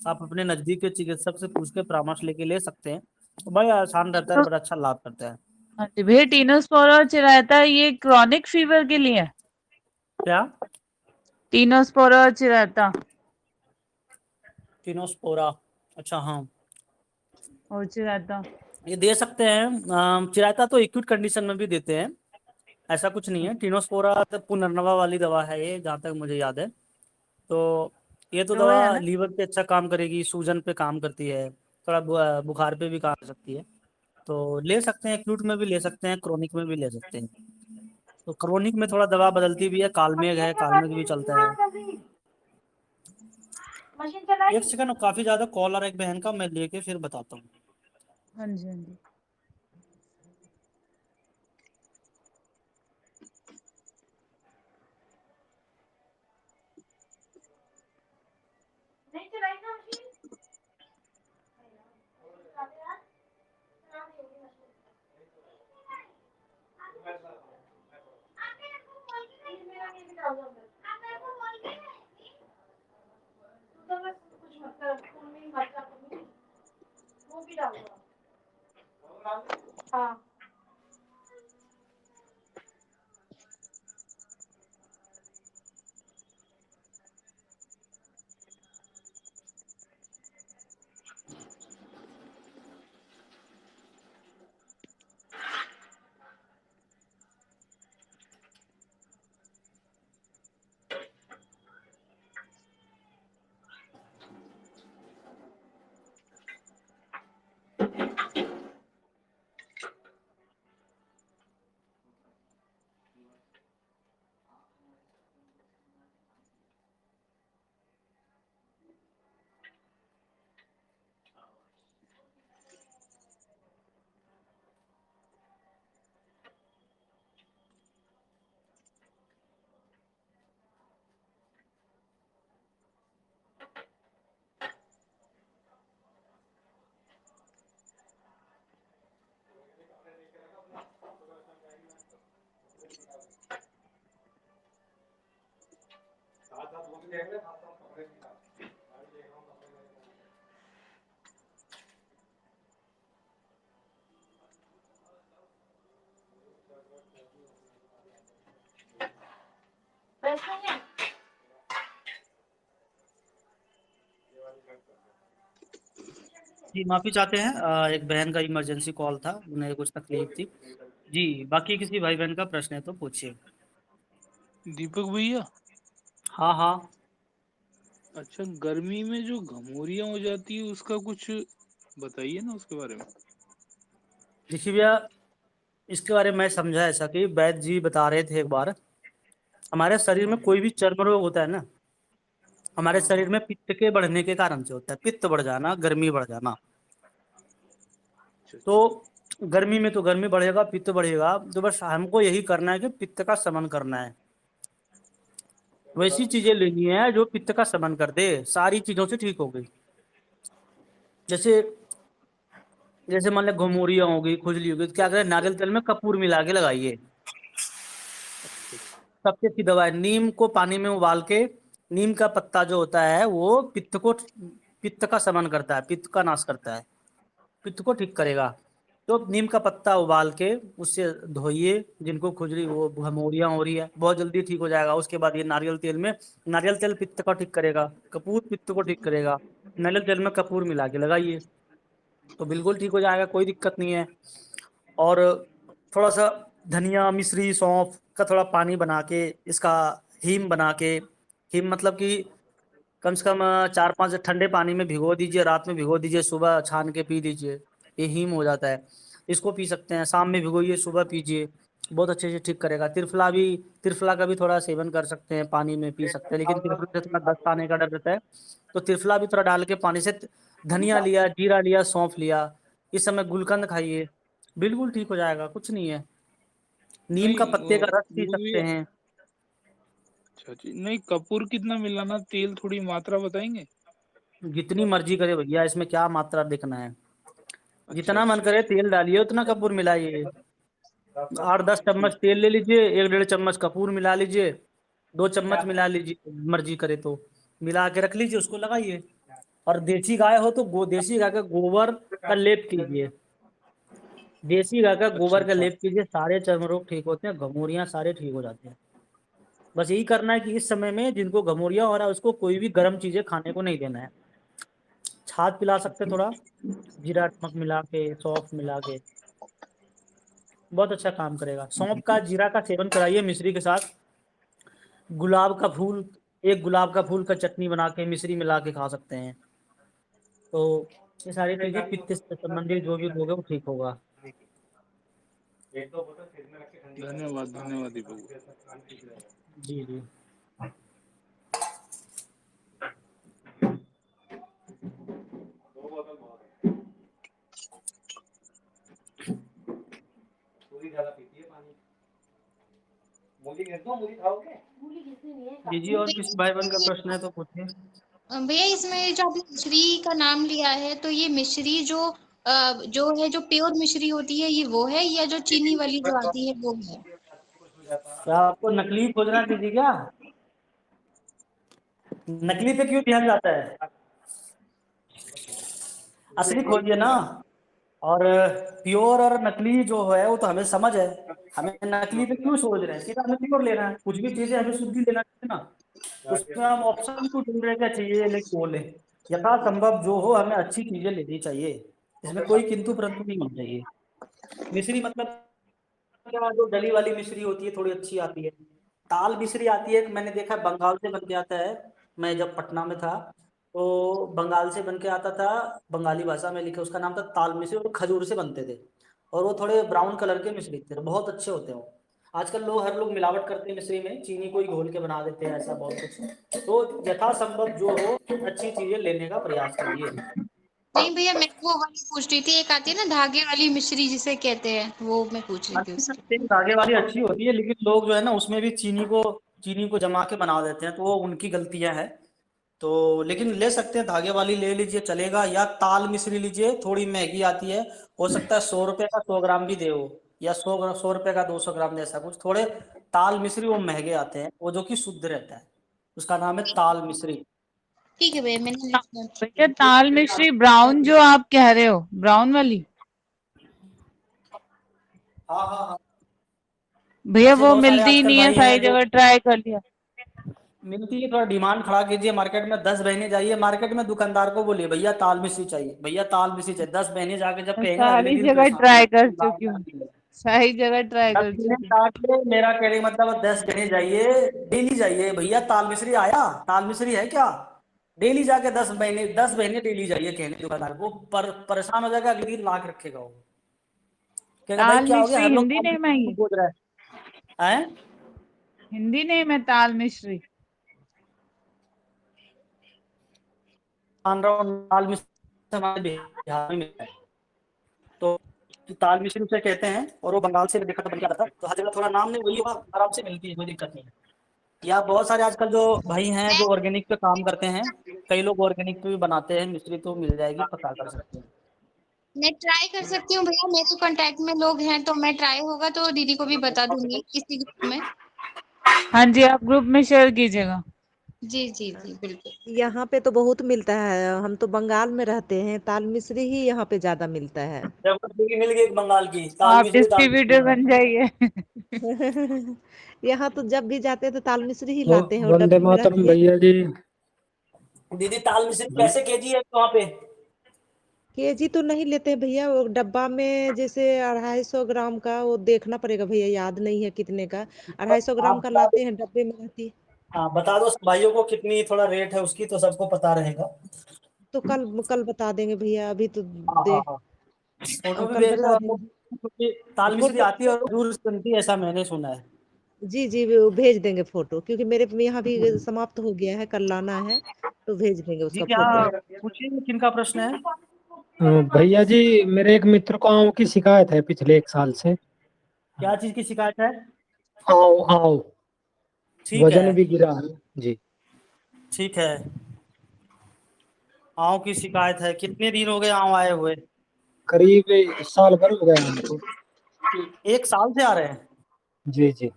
आप अपने नजदीक के चिकित्सक से पूछ के परामर्श लेके ले सकते हैं, तो भाई आसान रहता है, टीनोस, बड़ा अच्छा लाभ करता है। हाँ जी भैया, टीनोस्पोरा और चिरायता ये क्रॉनिक फीवर के लिए है। क्या? टीनोस्पोरा और चिरायता टिनोस्पोरा, अच्छा हाँ, और चिरायता। ये दे सकते हैं। चिरायता तो एक्यूट कंडीशन में भी देते हैं, ऐसा कुछ नहीं है। टिनोस्पोरा तो पुनर्नवा वाली दवा है ये, जहाँ तक मुझे याद है। तो ये तो तो वही है दवा ना। लीवर पे अच्छा काम करेगी, सूजन पे काम करती है, थोड़ा बुखार पे भी काम कर सकती है। तो ले सकते हैं, एक्यूट में भी ले सकते हैं, क्रोनिक में भी ले सकते हैं। तो क्रोनिक में थोड़ा दवा बदलती भी है, कालमेघ है, कालमेघ भी चलता है। मशीन एक चलाई। सेकंड, काफी ज्यादा कॉल आ रहा है एक बहन का, मैं लेके फिर बताता हूँ। हाँ जी हाँ जी। नहीं चलाई ना मशीन। तो बस कुछ मत कर, खून में ही मत कर, वो भी डाल दो। हाँ। पैसा है। जी माफी चाहते हैं, एक बहन का इमरजेंसी कॉल था, उन्हें कुछ तकलीफ थी। जी, बाकी किसी भाई बहन का प्रश्न है तो पूछिए। दीपक भैया, हाँ हाँ। अच्छा गर्मी में जो घमौरियां हो जाती है उसका कुछ बताइए ना उसके बारे में। देखिए भैया, इसके बारे में मैं समझा ऐसा कि वैद्य जी बता रहे थे एक बार, हमारे शरीर में कोई भी चर्म रोग होता है ना, हमारे हाँ शरीर हाँ। में पित्त के बढ़ने के कारण से होता है, पित्त बढ़ जाना, गर्मी बढ़ जाना। अच्छा तो अच्छा। गर्मी में तो गर्मी बढ़ेगा, पित्त बढ़ेगा, तो बस हमको यही करना है कि पित्त का शमन करना है। वैसी चीजें लेनी है जो पित्त का शमन कर दे, सारी चीजों से ठीक हो गई। जैसे जैसे मान लो घमौरियाँ हो गई, खुजली हो गई, तो क्या करें, नारियल तेल में कपूर मिला के लगाइए। सबसे अच्छी दवा है, नीम को पानी में उबाल के, नीम का पत्ता जो होता है वो पित्त का शमन करता है, पित्त का नाश करता है, पित्त को ठीक करेगा। तो नीम का पत्ता उबाल के उससे धोइए, जिनको खुजली वो घमौरियाँ हो रही है बहुत जल्दी ठीक हो जाएगा। उसके बाद ये नारियल तेल में, नारियल तेल पित्त का ठीक करेगा, कपूर पित्त को ठीक करेगा, नारियल तेल में कपूर मिला के लगाइए तो बिल्कुल ठीक हो जाएगा, कोई दिक्कत नहीं है। और थोड़ा सा धनिया, मिश्री, सौंफ का थोड़ा पानी बना के, इसका हीम बना के, हीम मतलब कि कम से कम 4-5 ठंडे पानी में भिगो दीजिए, रात में भिगो दीजिए, सुबह छान के पी लीजिए, ये हीम हो जाता है। इसको पी सकते हैं, शाम में भिगोइए, सुबह पीजिए, बहुत अच्छे से ठीक करेगा। त्रिफला का भी थोड़ा सेवन कर सकते हैं, पानी में पी सकते हैं, लेकिन त्रिफला से थोड़ा दस्त आने का डर रहता है, तो त्रिफला भी थोड़ा डाल के पानी से, धनिया लिया, जीरा लिया, सौंफ लिया, इस समय गुलकंद खाइए, बिल्कुल ठीक हो जाएगा, कुछ नहीं है। नीम का नहीं पत्ते का रस पी वो भी। सकते हैं। अच्छा जी, नहीं कपूर कितना मिलाना, तेल थोड़ी मात्रा बताएंगे? जितनी मर्जी करे भैया, इसमें क्या मात्रा देखना है, अच्छा जितना मन अच्छा करे अच्छा। तेल डालिए, उतना कपूर मिलाइए। 8-10 चम्मच ठीक। तेल ले लीजिए, 1-1.5 चम्मच कपूर मिला लीजिए, 2 चम्मच मिला लीजिए, मर्जी करे तो मिला के रख लीजिए, उसको लगाइए। और देसी गाय हो तो देसी गाय का गोबर का लेप कीजिए, देसी गाय का अच्छा गोबर का अच्छा। लेप कीजिए, सारे चर्म रोग ठीक होते हैं, घमौरियां सारे ठीक हो जाते हैं। बस यही करना है कि इस समय में जिनको घमौरियां हो रहा है उसको कोई भी गर्म चीजें खाने को नहीं देना है। छाछ पिला सकते थोड़ा, जीरा नमक मिला के, सौंफ मिला के, बहुत अच्छा काम करेगा। सौंफ का, जीरा का सेवन कराइए मिश्री के साथ। गुलाब का फूल, एक गुलाब का फूल का चटनी बना के मिश्री मिला के खा सकते हैं। तो ये सारी चीजें पित्त से संबंधित जो भी रोग है वो ठीक होगा। धन्यवाद धन्यवाद दीपक। जी जी। जी जी, और किसी भाई बहन का प्रश्न है तो पूछिए। भैया इसमें जो आपने मिश्री का नाम लिया है, तो ये मिश्री जो है, जो प्योर मिश्री होती है, ये वो है, या जो चीनी वाली जो आती है वो है? क्या आपको नकली खोजना दीजिए क्या? नकली पे क्यों ध्यान जाता है, असली खोजिए ना। और प्योर और नकली जो है वो तो हमें समझ है, हमें नकली पे क्यों सोच रहे हैं, सीधा हमें प्योर लेना है, कुछ भी चीजें हमें शुद्धि लेना चाहिए ना। उसमें हम ऑप्शन क्यों ढूंढ रहे हैं, क्या चाहिए लेकिन वो ले, यथासंभव जो हो हमें अच्छी चीजें लेनी चाहिए, इसमें कोई किंतु परंतु नहीं होना चाहिए। मिश्री मतलब क्या, जो डली वाली मिश्री होती है थोड़ी अच्छी आती है। ताल मिश्री आती है, मैंने देखा बंगाल से बन के आता है, मैं जब पटना में था तो बंगाल से बन के आता था, बंगाली भाषा में लिखे, उसका नाम था ताल मिश्री, और खजूर से बनते थे, और वो थोड़े ब्राउन कलर के मिश्री थे, बहुत अच्छे होते हैं वो। आजकल हर लोग मिलावट करते हैं मिश्री में, चीनी को ही घोल के बना देते हैं, ऐसा बहुत कुछ। तो यथासंभव जो हो अच्छी चीजें लेने का प्रयास करिए। नहीं भैया, मैं वो वाली पूछ रही थी, एक आती है ना धागे वाली मिश्री जिसे कहते हैं, वो मैं पूछ रही थी उसकी। धागे वाली अच्छी होती है, लेकिन लोग जो है ना उसमें भी चीनी को जमा के बना देते हैं, तो वो उनकी गलतियां हैं। तो लेकिन ले सकते हैं, धागे वाली ले लीजिए चलेगा, या ताल मिश्री लीजिए, थोड़ी महंगी आती है, हो सकता है 100 रुपए का 100 ग्राम भी दे हो, या 100 रुपए का 200 ग्राम दे, ऐसा कुछ। थोड़े ताल मिश्री वो महंगे आते हैं, वो जो कि शुद्ध रहता है, उसका नाम है ताल मिश्री। ठीक है भैया, मैंने लिख लिया। भैया ताल मिश्री ब्राउन जो आप कह रहे हो, ब्राउन वाली, हाँ हाँ हाँ, भैया ऐसे वो बहुत सारे मिलती ही आजकल नहीं है, भाई सारी हैं जो, जगह ट्राई कर लिया। मिलती है, थोड़ा डिमांड खड़ा कीजिए मार्केट में, 10 बहनें जाइए मार्केट में, दुकानदार को बोलिए भैया ताल मिश्री चाहिए, भैया ताल मिश्री चाहिए, 10 बहनें जाके जब मैं कहेंगे अगले सारी दिन जगह परेशान ट्राई कर चुकी हूँ, होंगे। सारी जगह ट्राई 10 कर बहनें चुकी हूँ। जाके, मेरा कहने का मतलब 10 बहनें जाइए, डेली जाइए, भैया ताल मिश्री आया, ताल मिश्री है क्या, डेली जाके 10 बहनें डेली जाइए कहने दुकानदार को, परेशान हो जाएगा, अगले दिन ला के रखेगा वो, कहेगा भाई ताल क्या हो गया, मिश्री हर लोग हिंदी ताल नेम है मिश्री ये, खोज रहा है हैं? हिंदी नेम है ताल मिश्री। ताल मिश्री हमारे बिहार में मिलता है, तो ताल मिश्री उसे कहते हैं, और वो बंगाल से देखा था बन के आता था, तो हर जगह थोड़ा नाम नहीं, वही आराम से मिलती है, कोई दिक्कत नहीं है। या बहुत सारे आजकल जो भाई हैं जो ऑर्गेनिक पे काम करते हैं, कई लोग ऑर्गेनिक पे भी बनाते हैं मिश्री, तो मिल जाएगी, पता कर सकते हैं। मैं ट्राई कर सकती हूँ भैया, मेरे कांटेक्ट में लोग हैं तो मैं ट्राई होगा तो दीदी को भी बता दूंगी किसी ग्रुप में। हाँ जी, आप ग्रुप में शेयर कीजिएगा। जी जी जी बिल्कुल। यहाँ पे तो बहुत मिलता है, हम तो बंगाल में रहते हैं, ताल मिश्री ही यहाँ पे ज्यादा मिलता है। मिल गई एक बंगाल की ताल आप मिश्री, ताल मिश्री डिस्ट्रीब्यूटर बन जाइए। यहाँ तो जब भी जाते हैं तो ताल मिश्री ही वो लाते हैं, और वंदे डब्बे में मातरम रहती है। भैया जी। दीदी ताल मिश्री कैसे केजी है वहाँ पे? केजी तो नहीं लेते भैया, वो डब्बा में जैसे 250 ग्राम का, वो देखना पड़ेगा भैया, याद नहीं है कितने का। 250 ग्राम आप का बता दो। लाते हैं, डब्बे में रहती है। हाँ बता दो भाइयों को कितनी थोड़ा रेट है उसकी, तो सबको पता रहेगा। तो कल कल बता देंगे भैया, अभी तो हाँ हाँ देख हाँ, फोटो भी कल भेज दो बता आपको, देंगे। क्योंकि ताल मिश्री फोटो आती है और दूर से बनती है ऐसा मैंने सुना है। जी जी, वो भेज देंगे फोटो, क्योंकि मेरे यहाँ भी समाप्त हो गया है, कल लाना है, तो भेज देंगे जी उसका क्या फोटो। पूछिए, किनका प्रश्न है? भैया जी, मेरे एक मित्र को आँव की शिकायत है पिछले 1 साल से। क्या चीज की शिकायत है? आँव आँव, ठीक है, वजन भी गिरा है जी। ठीक है। आँव की शिकायत है, कितने दिन हो गए आँव आए हुए? करीब साल भर हो गया हमको। 1 साल से आ रहे हैं? जी जी।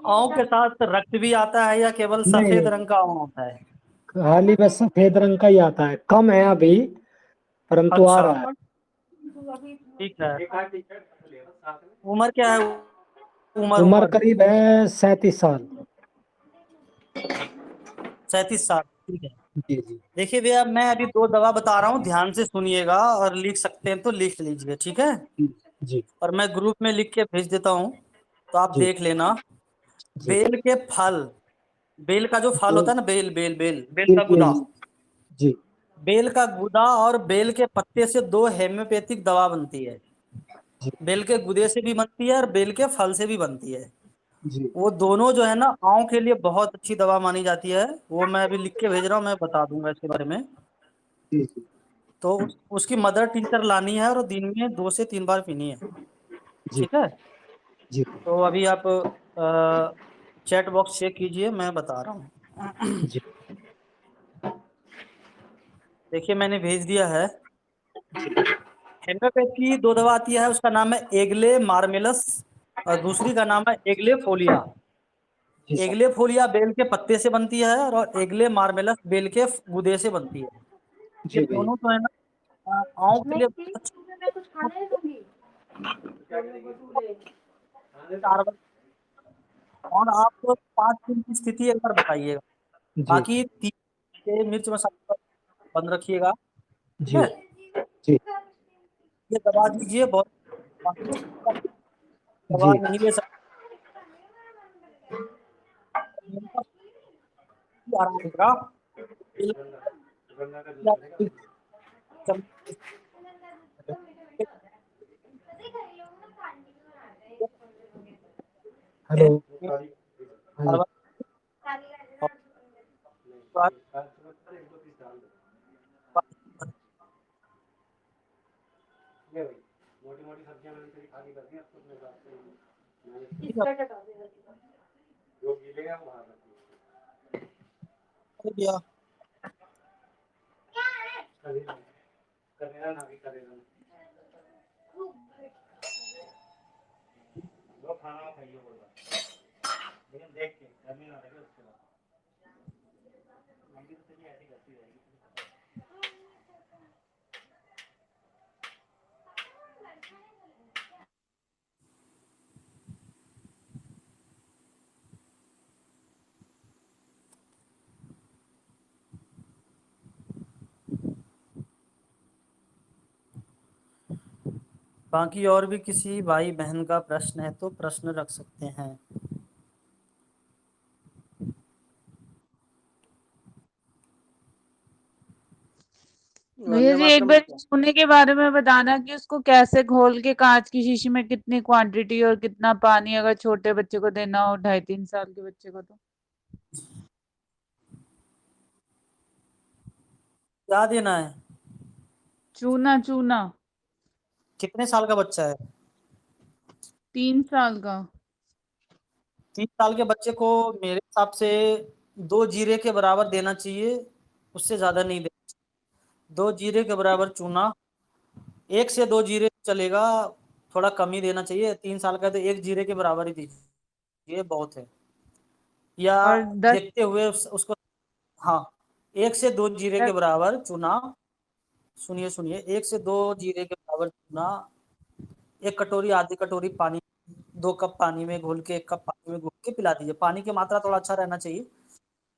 आँव के साथ रक्त भी आता है या केवल नहीं सफेद नहीं, रंग का आँव होता है? खाली बस सफेद रंग का ही आता है, कम है अभी, परंतु आ अच्छा, रहा है। ठीक है। उम्र क्या है? उम्र उम्र उम्र करीब है 37 साल। 37 साल, ठीक है। जी जी देखिए भैया, मैं अभी 2 दवा बता रहा हूँ, ध्यान से सुनिएगा, और लिख सकते हैं तो लिख लीजिए, ठीक है? जी जी और मैं ग्रुप में लिख के भेज देता हूँ, तो आप जी देख लेना। जी बेल के फल, बेल का जो फल होता है ना, बेल बेल बेल बेल जी का जी गुदा, जी बेल का गुदा और बेल के पत्ते से 2 हेम्योपैथिक दवा बनती है। जी बेल के गुदे से भी बनती है और बेल के फल से भी बनती है। जी वो दोनों जो है ना, आँव के लिए बहुत अच्छी दवा मानी जाती है। वो मैं अभी लिख के भेज रहा हूँ, मैं बता दूंगा इसके बारे में। जी जी तो उसकी मदर टिंचर लानी है और दिन में 2 से 3 बार पीनी है, जी ठीक है? जी तो अभी आप चैट बॉक्स चेक कीजिए, मैं बता रहा हूँ। जी देखिए मैंने भेज दिया है। हेम्योपैथ की 2 दवा आती है, उसका नाम है एगले मार्मेलस और दूसरी का नाम है एगले फोलिया। जी सर। एगले फोलिया बेल के पत्ते से बनती है और एगले मार्मेलस बेल के गुदे से बनती है। ये जी भैया। दोनों जो है ना, आँव के लिए बहुत अच्छी। 4 बार, और आप 5 दिन की स्थिति एक बार बताइएगा। जी बाकी 3 मिर्च मसाला बंद रखिएगा, ठीक जी है? जी ये दबा दीजिए, बहुत दवा जी नहीं ले सकते, आराम होगा। हेलो। हाँ जी। भैया बाकी और भी किसी भाई बहन का प्रश्न है तो प्रश्न रख सकते हैं। भैया जी, एक बार सोने के बारे में बताना कि उसको कैसे घोल के, कांच की शीशी में कितनी क्वांटिटी और कितना पानी, अगर छोटे बच्चे को देना हो, 2.5-3 साल के बच्चे को, तो क्या देना है? चूना चूना। कितने साल का बच्चा है? 3 साल का। 3 साल के बच्चे को मेरे हिसाब से 2 जीरे के बराबर देना चाहिए, उससे ज्यादा नहीं देना चाहिए। 2 जीरे के बराबर चूना 1 से 2 जीरे चलेगा, थोड़ा कम ही देना चाहिए। 3 साल का तो 1 जीरे के बराबर ही दीजिए, बहुत है। या और 10 देखते हुए उसको, हाँ, 1 से 2 जीरे के बराबर चूना, सुनिए सुनिए, 1 से 2 जीरे के बराबर चूना, 1 कटोरी, आधी कटोरी पानी, 2 कप पानी में घोल के, 1 कप पानी में घोल के पिला दीजिए। पानी की मात्रा थोड़ा अच्छा रहना चाहिए,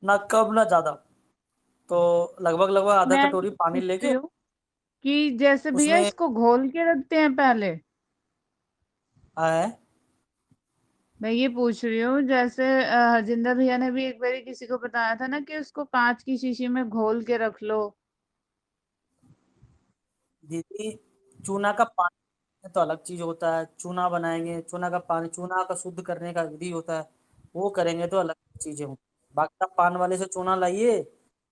ना कम ना ज्यादा। तो लगभग लगभग आधा मैं कटोरी पानी पूछ रही लेके हूँ कि जैसे भैया उसमें इसको घोल के रखते हैं पहले। है। मैं ये पूछ रही हूँ जैसे हरजिंदर भैया ने भी एक बार किसी को बताया था ना कि उसको कांच की शीशी में घोल के रख लो। दीदी, चूना का पानी तो अलग चीज होता है, चूना बनाएंगे, चूना का पानी, चूना का शुद्ध करने का विधि होता है, वो करेंगे तो अलग चीजें होंगी। बाकी आप पान वाले से चूना लाइए,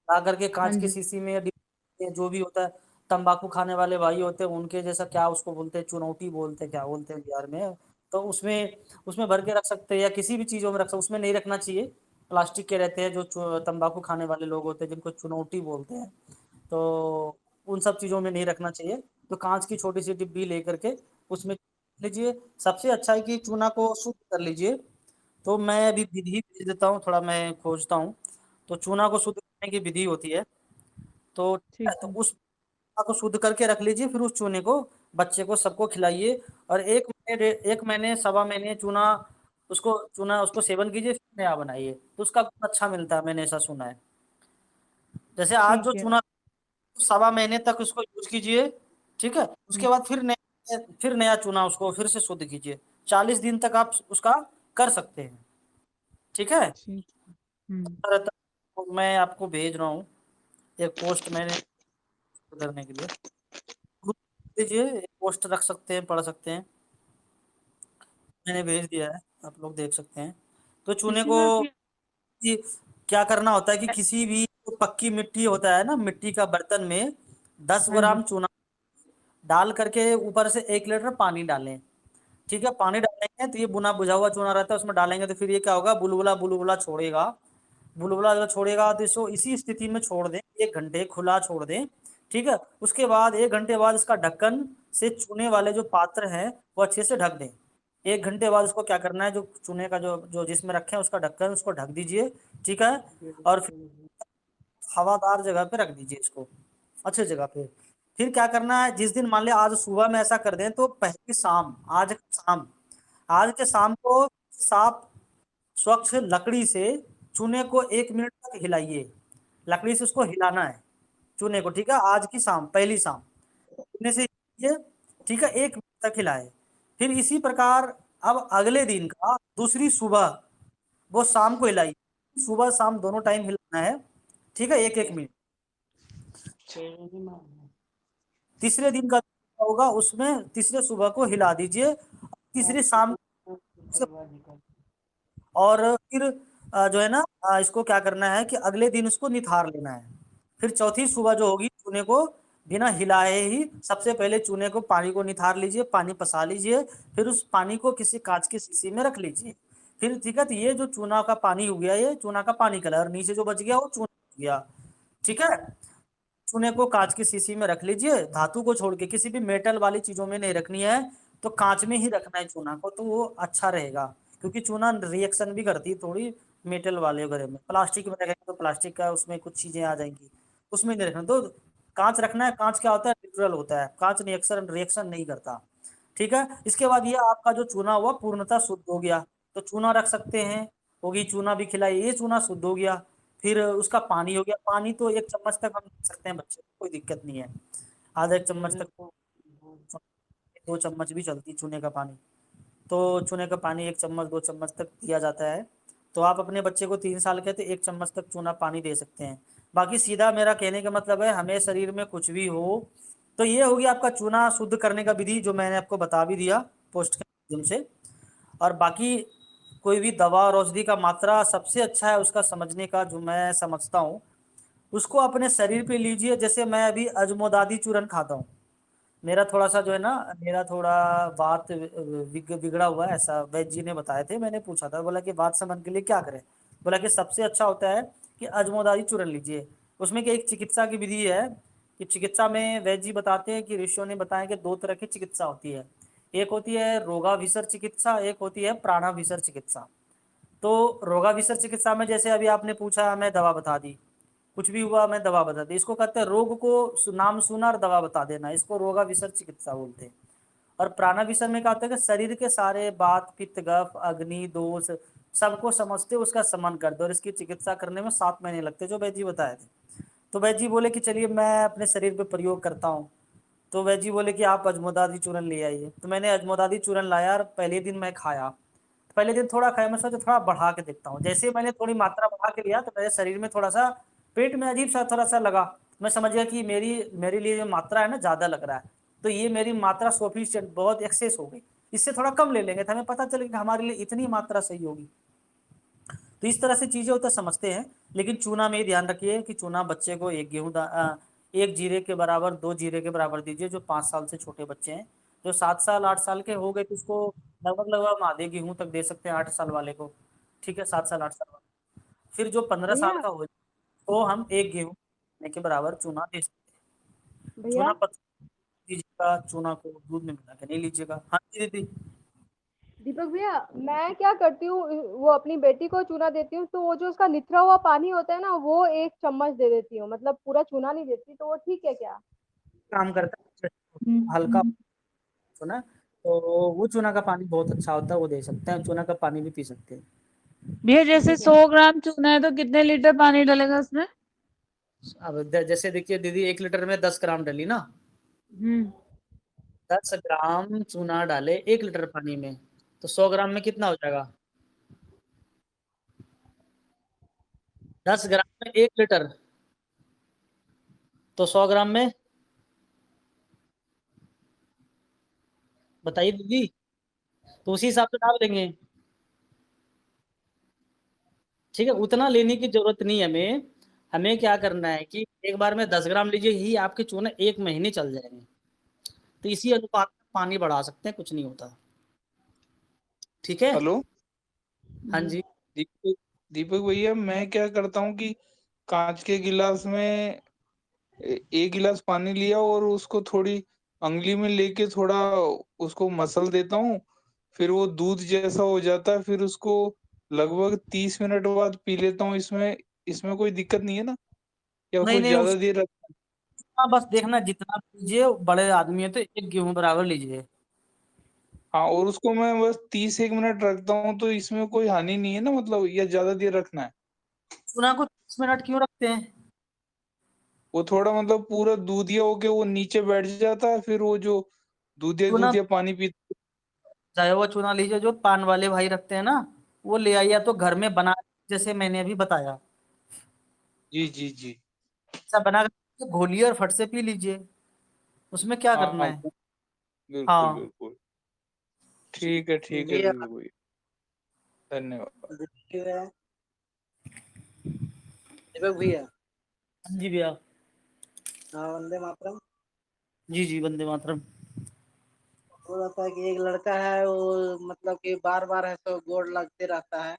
ला करके हाँ कांच की जी। शीशी में या डिब्बे में, जो भी होता है, तंबाकू खाने वाले भाई होते हैं उनके जैसा, क्या उसको बोलते हैं, चुनौती बोलते हैं, क्या बोलते हैं बिहार में, तो उसमें उसमें भर के रख सकते हैं, या किसी भी चीजों में रख सकते, उसमें नहीं रखना चाहिए। प्लास्टिक के रहते हैं जो तंबाकू खाने वाले लोग होते हैं, जिनको चुनौती बोलते हैं, तो उन सब चीज़ों में नहीं रखना चाहिए। तो कांच की छोटी सी डिब्बी लेकर के उसमें लीजिए। सबसे अच्छा है कि चूना को शुद्ध कर लीजिए। तो मैं अभी विधि भेज देता हूँ, थोड़ा मैं खोजता हूँ। तो चूना को शुद्ध करने की विधि होती है। तो ठीक तो है। उस चूना को शुद्ध करके रख लीजिए, फिर उस चूने को बच्चे को सबको खिलाइए। और 1 महीने 1 महीने 1.25 महीने चूना उसको सेवन कीजिए, फिर नया बनाइए, तो उसका गुण अच्छा मिलता है, मैंने ऐसा सुना है। जैसे आज जो ठीक है। चूना, 1.25 महीने तक उसको यूज कीजिए, ठीक है। उसके हम्म, बाद फिर नया चूना उसको फिर से शुद्ध कीजिए। 40 दिन तक आप उसका कर सकते हैं, ठीक है। ठीक। हम्म। तो मैं आपको भेज रहा हूँ एक पोस्ट, मैंने करने के लिए ग्रुप दीजिए, एक पोस्ट रख सकते हैं, पढ़ सकते हैं, मैंने भेज दिया है, आप लोग देख सकते हैं। तो चूने इसी को में भी। कि क्या करना होता है कि किसी भी जो पक्की मिट्टी होता है ना, मिट्टी का बर्तन में दस हाँ जी। ग्राम चूना डाल करके ऊपर से 1 लीटर पानी डालें, ठीक है। पानी डालेंगे तो ये बुना बुझा हुआ चूना रहता है, उसमें डालेंगे तो फिर ये क्या होगा, बुलबुला बुलबुला छोड़ेगा। बुलबुला जब छोड़ेगा तो इसको इसी स्थिति में छोड़ दें, 1 घंटे खुला छोड़ दें, ठीक है। उसके बाद 1 घंटे बाद इसका ढक्कन से चूने वाले जो पात्र हैं वो अच्छे से ढक दें। 1 घंटे बाद उसको क्या करना है, जो चूने का जो जो जिसमें रखे हैं उसका ढक्कन, उसको ढक दीजिए, ठीक है। और फिर हवादार जगह पे रख दीजिए इसको, अच्छे जगह पे। फिर क्या करना है, जिस दिन मान लिया आज सुबह में ऐसा कर दें, तो पहली शाम, आज के शाम को साफ स्वच्छ लकड़ी से चूने को 1 मिनट तक हिलाइए। लकड़ी से उसको हिलाना है चूने को, ठीक है। आज की शाम, पहली शाम चूने से हिलाइए, ठीक है, 1 मिनट तक हिलाए। फिर इसी प्रकार अब अगले दिन का दूसरी सुबह, वो शाम को हिलाइए, सुबह शाम दोनों टाइम हिलाना है, ठीक है, 1 1 मिनट। तीसरे दिन का होगा, उसमें तीसरे सुबह को हिला दीजिए, तीसरी शाम से, और फिर जो है ना, इसको क्या करना है कि अगले दिन उसको निथार लेना है। फिर चौथी सुबह जो होगी, चूने को बिना हिलाए ही सबसे पहले चूने को, पानी को निथार लीजिए, पानी पसा लीजिए, फिर उस पानी को किसी कांच की शीशी में रख लीजिए। फिर ठीक है, तो ये जो चूना का पानी हो गया, ये चूना का पानी कलर, नीचे जो बच गया वो चूना हो गया, ठीक है। चूने को कांच की शीशी में रख लीजिए, धातु को छोड़ के, किसी भी मेटल वाली चीजों में नहीं रखनी है, तो कांच में ही रखना है चूना को, तो वो अच्छा रहेगा। क्योंकि चूना रिएक्शन भी करती है थोड़ी मेटल वाले वगैरह में। प्लास्टिक में रखेंगे तो प्लास्टिक का उसमें कुछ चीजें आ जाएंगी, उसमें नहीं रखना। तो कांच रखना है। कांच क्या होता है, न्यूट्रल होता है, कांच रिएक्शन रिएक्शन नहीं करता, ठीक है। इसके बाद ये आपका जो चूना हुआ पूर्णतः शुद्ध हो गया, तो चूना रख सकते हैं, होगी चूना भी खिलाइए, ये चूना शुद्ध हो गया। फिर उसका पानी हो गया, पानी तो 1 चम्मच तक हम दे सकते हैं बच्चे को, कोई दिक्कत नहीं है। आधा 1 चम्मच तक, 2 चम्मच भी चलती चूने का पानी। तो चूने का पानी 1 चम्मच 2 चम्मच तक दिया जाता है। तो आप अपने बच्चे को 3 साल के, तो 1 चम्मच तक चूना पानी दे सकते हैं। बाकी सीधा मेरा कहने का मतलब है, हमें शरीर में कुछ भी हो, तो ये होगी आपका चूना शुद्ध करने का विधि, जो मैंने आपको बता भी दिया पोस्ट के माध्यम से। और बाकी कोई भी दवा और औषधि का मात्रा सबसे अच्छा है उसका समझने का, जो मैं समझता हूँ, उसको अपने शरीर पे लीजिए। जैसे मैं अभी अजमोदादी चूरन खाता हूँ, मेरा थोड़ा सा जो है ना, मेरा थोड़ा बात बिगड़ा हुआ है, ऐसा वैद्य जी ने बताए थे। मैंने पूछा था, बोला कि बात समझ के लिए क्या करें, बोला कि सबसे अच्छा होता है कि अजमोदारी चूरन लीजिए। उसमें कि एक चिकित्सा की विधि है कि चिकित्सा में वैद्य जी बताते हैं कि ऋषियों ने बताया कि दो तरह की चिकित्सा होती है। एक होती है रोगाभिसर चिकित्सा, एक होती है प्राणाभिसर चिकित्सा। तो रोगाभिसर चिकित्सा में जैसे अभी आपने पूछा, मैं दवा बता दी, कुछ भी हुआ मैं दवा बता दी, इसको कहते हैं रोग को नाम सुना और दवा बता देना, इसको रोगाभिसर चिकित्सा बोलते हैं। और प्राणाभिसर में क्या होता है कि शरीर के सारे बात पित्त कफ अग्नि दोष सबको समझते उसका समन कर दो, और इसकी चिकित्सा करने में 7 महीने लगते, जो वैद्य जी बताए थे। तो वैद्य जी बोले कि चलिए मैं अपने शरीर पे प्रयोग करता हूँ। तो वैद्य जी बोले कि आप अजमोदादी चूरन ले आइए। तो मैंने अजमोदादी चूरन लाया और पहले दिन मैं खाया। पहले दिन थोड़ा खाया, मैं सोचा थोड़ा बढ़ा के देखता हूँ। जैसे ही मैंने थोड़ी मात्रा बढ़ा के लिया तो मेरे शरीर में थोड़ा सा पेट में अजीब सा थोड़ा सा लगा। मैं समझ गया कि मेरे लिए जो मात्रा है ना ज़्यादा लग रहा है, तो ये मेरी मात्रा सफिशिएंट बहुत एक्सेस हो गई, इससे थोड़ा कम ले लेंगे, तो हमें पता चलेगा कि हमारे लिए इतनी मात्रा सही होगी। तो इस तरह से चीजें होता समझते हैं। लेकिन चूना में ये ध्यान रखिए कि चूना बच्चे को एक जीरे के बराबर 2 जीरे के बराबर दीजिए, जो 5 साल से छोटे बच्चे हैं। जो 7 साल 8 साल के हो गए तो उसको लगभग लगभग हम आधे गेहूं तक दे सकते हैं 8 साल वाले को। ठीक है, 7 साल 8 साल वाले। फिर जो 15 साल भैया का हो तो हम एक गेहूं के बराबर चूना दे सकते हैं। भैया चूना पत्थर लीजिएगा, चूना को दूध में मिला के नहीं लीजिएगा। हाँ जी दीदी। दीपक भैया, मैं क्या करती हूँ, वो अपनी बेटी को चूना देती हूँ तो वो जो उसका निथरा हुआ पानी होता है ना, वो 1 चम्मच दे देती हूँ, मतलब पूरा चूना नहीं देती, तो वो ठीक है क्या? काम करता है हल्का हम्म। चूना, तो वो चूना का पानी बहुत अच्छा होता है, वो दे सकते हैं, चूना का पानी भी पी सकते हैं। भैया जैसे ठीक है। 100 ग्राम चूना है तो कितने लीटर पानी डलेगा उसमें? अब जैसे देखिए दीदी, 1 लीटर में 10 ग्राम डली ना, हम्म। 10 ग्राम चूना डाले 1 लीटर पानी में, तो 100 ग्राम में कितना हो जाएगा? 10 ग्राम में 1 लीटर, तो 100 ग्राम में बताइए दीदी, तो उसी हिसाब से डाल देंगे। ठीक है, उतना लेने की जरूरत नहीं है हमें। हमें क्या करना है कि एक बार में 10 ग्राम लीजिए, ही आपके चूने 1 महीने चल जाएंगे। तो इसी अनुपात में पानी बढ़ा सकते हैं, कुछ नहीं होता। ठीक है। हेलो। हाँ जी। दीपक दीपक भैया, मैं क्या करता हूँ कि कांच के गिलास में एक गिलास पानी लिया और उसको थोड़ी अंगली में लेके थोड़ा उसको मसल देता हूँ। फिर वो दूध जैसा हो जाता है, फिर उसको लगभग 30 मिनट बाद पी लेता हूँ। इसमें इसमें कोई दिक्कत नहीं है ना, या नहीं कोई नहीं, ज्यादा देर रख? उसका बस देखना जितना लीजिए, बड़े आदमी है तो एक गेहूं बराबर लीजिए। हाँ, और उसको मैं बस 30 1 मिनट रखता हूँ, तो इसमें कोई हानि नहीं है ना, मतलब, या ज्यादा देर रखना है? चूना को 30 मिनट क्यों रखते हैं? वो थोड़ा मतलब पूरा दूधिया होके वो नीचे बैठ जाता है, फिर वो जो दूधिया चूना दूधिया पानी पी। चाहे वो चूना लीजिए जो पान वाले भाई रखते हैं ना, वो ले आइए, तो घर में बना, जैसे मैंने अभी बताया, जी जी जी। ऐसा बना के घोलिए और फट से पी लीजिए, उसमें क्या करना हाँ, है। बिल्कुल हाँ। बिल्कुल। ठीक है भैया दीपक भैया, धन्यवाद। दीपक भैया, हाँ जी भैया। हाँ, वंदे मातरम। जी जी, वंदे मातरम। वो रहता है कि एक लड़का है, वो मतलब कि बार बार है तो गोड़ लगते रहता है।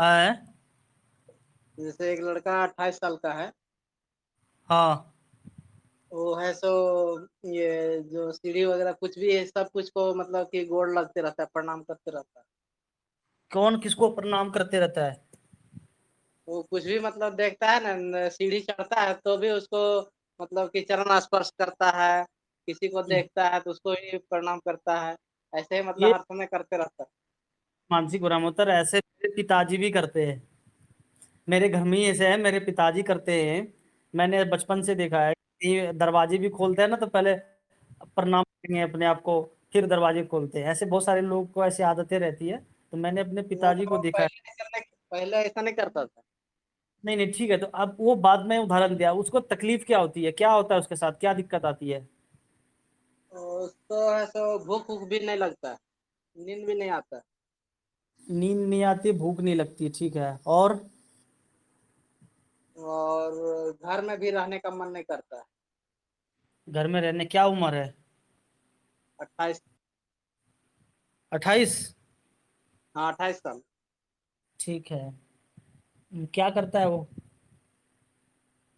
आए। जैसे एक लड़का 28 साल का है, हाँ। वो है सो ये जो सीढ़ी वगैरह कुछ भी है, सब कुछ को मतलब कि गोड़ लगते रहता है, प्रणाम करते रहता है। कौन किसको प्रणाम करते रहता है? वो कुछ भी मतलब देखता है ना, सीढ़ी चढ़ता है तो भी उसको मतलब कि चरण स्पर्श करता है। किसी को देखता है तो उसको ही प्रणाम करता है। ऐसे ही मतलब ये हर समय करते रहता है। मानसिक बुरामोत्तर ऐसे मेरे पिताजी भी करते हैं। मेरे घर में ही ऐसे है, मेरे पिताजी करते हैं। मैंने बचपन से देखा है कि दरवाजे भी खोलते हैं ना तो पहले प्रणाम करेंगे अपने आप को, फिर दरवाजे खोलते हैं। ऐसे बहुत सारे लोगों को ऐसी आदतें रहती है, तो मैंने अपने पिताजी को मतलब देखा है। पहले ऐसा नहीं करता था। नहीं नहीं, ठीक है, तो अब वो बाद में उदाहरण दिया, उसको तकलीफ क्या होती है, क्या होता है उसके साथ, क्या दिक्कत आती है? उसको है सो भूख भूख भी नहीं लगता है, नींद भी नहीं आता है, नींद नहीं आती, भूख नहीं लगती, ठीक है, और? और घर में भी रहने का मन नहीं करता है। घर में रहने क्या उम्र है? 28। 28? हाँ, 28 साल। ठीक है। क्या करता है वो?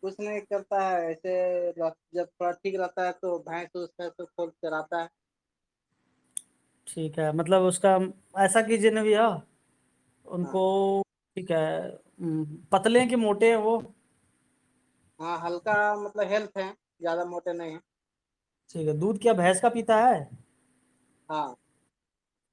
कुछ नहीं करता है ऐसे जब थोड़ा ठीक रहता है तो भैंस उसका तो खोल चराता है। ठीक है, मतलब उसका ऐसा कीजिए ना भैया, हाँ उनको, ठीक है, पतले हैं कि मोटे हैं वो? हाँ, हल्का मतलब हेल्थ है, ज्यादा मोटे नहीं है। ठीक है, दूध क्या भैंस का पीता है? हाँ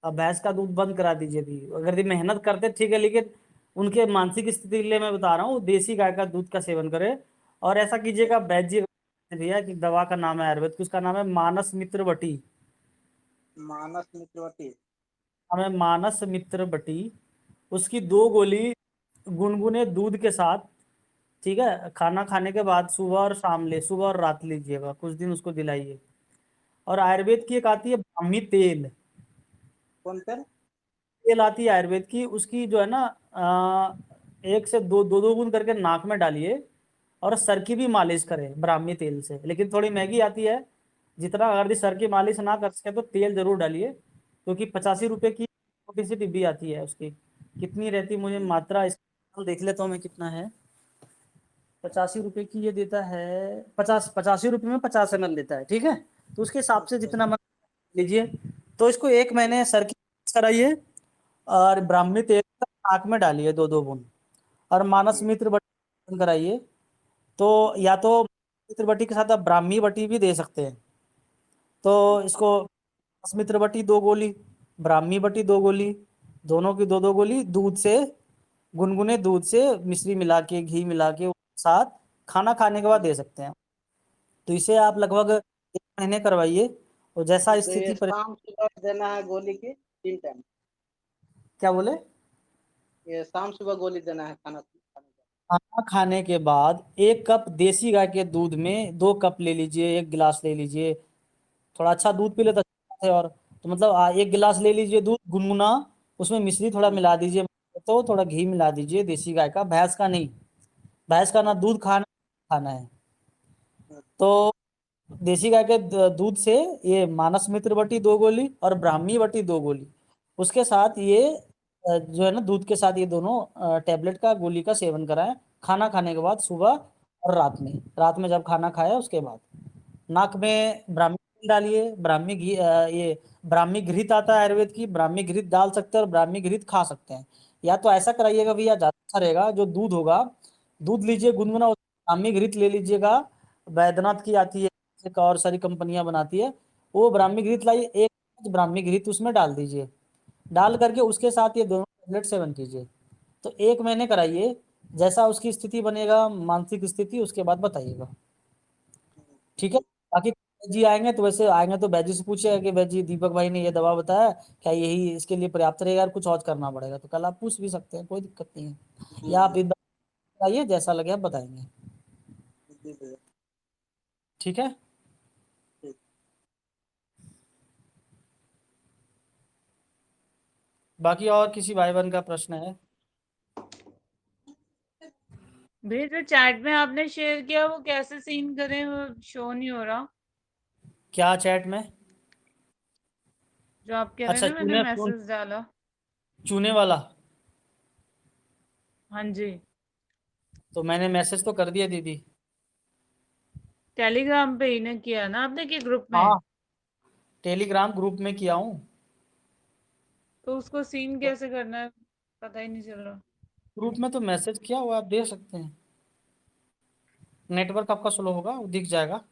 अब भैंस का दूध बंद करा दीजिए भी, अगर ये मेहनत करते ठीक है, लेकिन उनके मानसिक स्थिति के लिए मैं बता रहा हूँ, देसी गाय का दूध का सेवन करे। और ऐसा कीजिएगा, बैजी भैया की दवा का नाम है आयुर्वेद की, उसका नाम है मानस मित्र बटी। मानस मित्रवती। नाम है मानस मित्र बटी। उसकी 2 गोली गुनगुने दूध के साथ, ठीक है, खाना खाने के बाद सुबह और शाम ले, सुबह और रात लीजिएगा, कुछ दिन उसको दिलाइए। और आयुर्वेद की एक आती है ब्राह्मी तेल, कौन तेल? तेल आती है आयुर्वेद की, उसकी जो है ना, 1 से 2 बूंद करके नाक में डालिए, और सर की भी मालिश करें ब्राह्मी तेल से, लेकिन थोड़ी महंगी आती है। जितना अगर सर की मालिश ना कर सके तो तेल जरूर डालिए, क्योंकि 85 रुपए की छोटी सी डिब्बी आती है उसकी। कितनी रहती मुझे मात्रा इसका देख लेता हूँ मैं कितना है। 85 रुपए की ये देता है, 85 रुपए में 50 ml देता है, ठीक है। तो उसके हिसाब से अच्छा जितना मन लीजिए। तो इसको 1 महीने सर की मालिश कराइए, और ब्राह्मी तेल का नाक में डालिए 2-2 बूंद, और मानस जी। मित्र बटी कराइए। तो या तो मित्र बटी के साथ आप ब्राह्मी बटी भी दे सकते हैं। तो इसको मानस मित्र बटी 2 गोली, ब्राह्मी बटी 2 गोली, दोनों की 2-2 गोली दूध से, गुनगुने दूध से मिश्री मिला के, घी मिला के साथ खाना खाने के बाद दे सकते हैं। तो इसे आप लगभग 1 महीने करवाइए, और जैसा तो ये स्थिति पर। शाम सुबह देना है गोली की 3 टाइम? क्या बोले? ये शाम सुबह गोली देना है खाना खाने का? खाना खाने के बाद 1 कप देसी गाय के दूध में 2 कप ले लीजिए, 1 गिलास ले लीजिए। थोड़ा अच्छा दूध पी ले तो अच्छी बात है। और तो मतलब 1 गिलास ले लीजिए दूध गुनगुना, उसमें मिश्री थोड़ा हम्म, मिला दीजिए, तो थोड़ा घी मिला दीजिए, देसी गाय का, भैंस का नहीं। भैंस का ना दूध खाना खाना है। हम्म, तो देसी गाय के दूध से ये मानस मित्र बटी 2 गोली और ब्राह्मी बटी 2 गोली, उसके साथ ये जो है ना, दूध के साथ ये दोनों टेबलेट का गोली का सेवन कराएं, खाना खाने के बाद सुबह और रात में जब खाना खाया उसके बाद। नाक में ब्राह्मी तेल डालिए, ब्राह्मी घी, ये ब्राह्मी घृत आता है आयुर्वेद की, ब्राह्मी घृत डाल सकते हैं और ब्राह्मी घृत खा सकते हैं। या तो ऐसा कराइएगा भैया, ज्यादा अच्छा रहेगा, जो दूध होगा, दूध लीजिए गुनगुना, ब्राह्मी घृत ले लीजिएगा, वैद्यनाथ की आती है, एक और सारी कंपनियां बनाती है, वो ब्राह्मी घृत लाइए, 1 चम्मच ब्राह्मी घृत उसमें डाल दीजिए, डाल करके उसके साथ ये दोनों टेबलेट सेवन कीजिए। तो 1 महीने कराइए, जैसा उसकी स्थिति बनेगा, मानसिक स्थिति, उसके बाद बताइएगा, ठीक है। ठीक। बाकी जी आएंगे तो, वैसे आएंगे तो बैजी से पूछेगा कि बैजी दीपक भाई ने ये दवा बताया, क्या यही इसके लिए पर्याप्त रहेगा, यार कुछ और करना पड़ेगा, तो कल आप पूछ भी सकते हैं, कोई दिक्कत नहीं है। जी या आप जी। एक बार आइए, जैसा लगे आप बताएंगे, जी भैया। ठीक है। ठीक। बाकी और किसी भाई बहन का प्रश्न है? भैया जो चैट में आपने शेयर किया वो कैसे सीन करें, वो शो नहीं हो रहा। क्या चैट में? जो आप कह रहे हैं अच्छा, ना, मैंने मैसेज डाला। चूने वाला। हाँ जी। तो मैंने मैसेज तो कर दिया दीदी। टेलीग्राम पे ही ना किया ना आपने, कि ग्रुप में? हाँ, टेलीग्राम ग्रुप में किया हूँ। तो उसको सीन कैसे करना है, पता ही नहीं चल रहा। ग्रुप में तो मैसेज किया हुआ, आप देख सकते हैं, नेटवर्क आपका स्लो होगा, वो दिख जाएगा।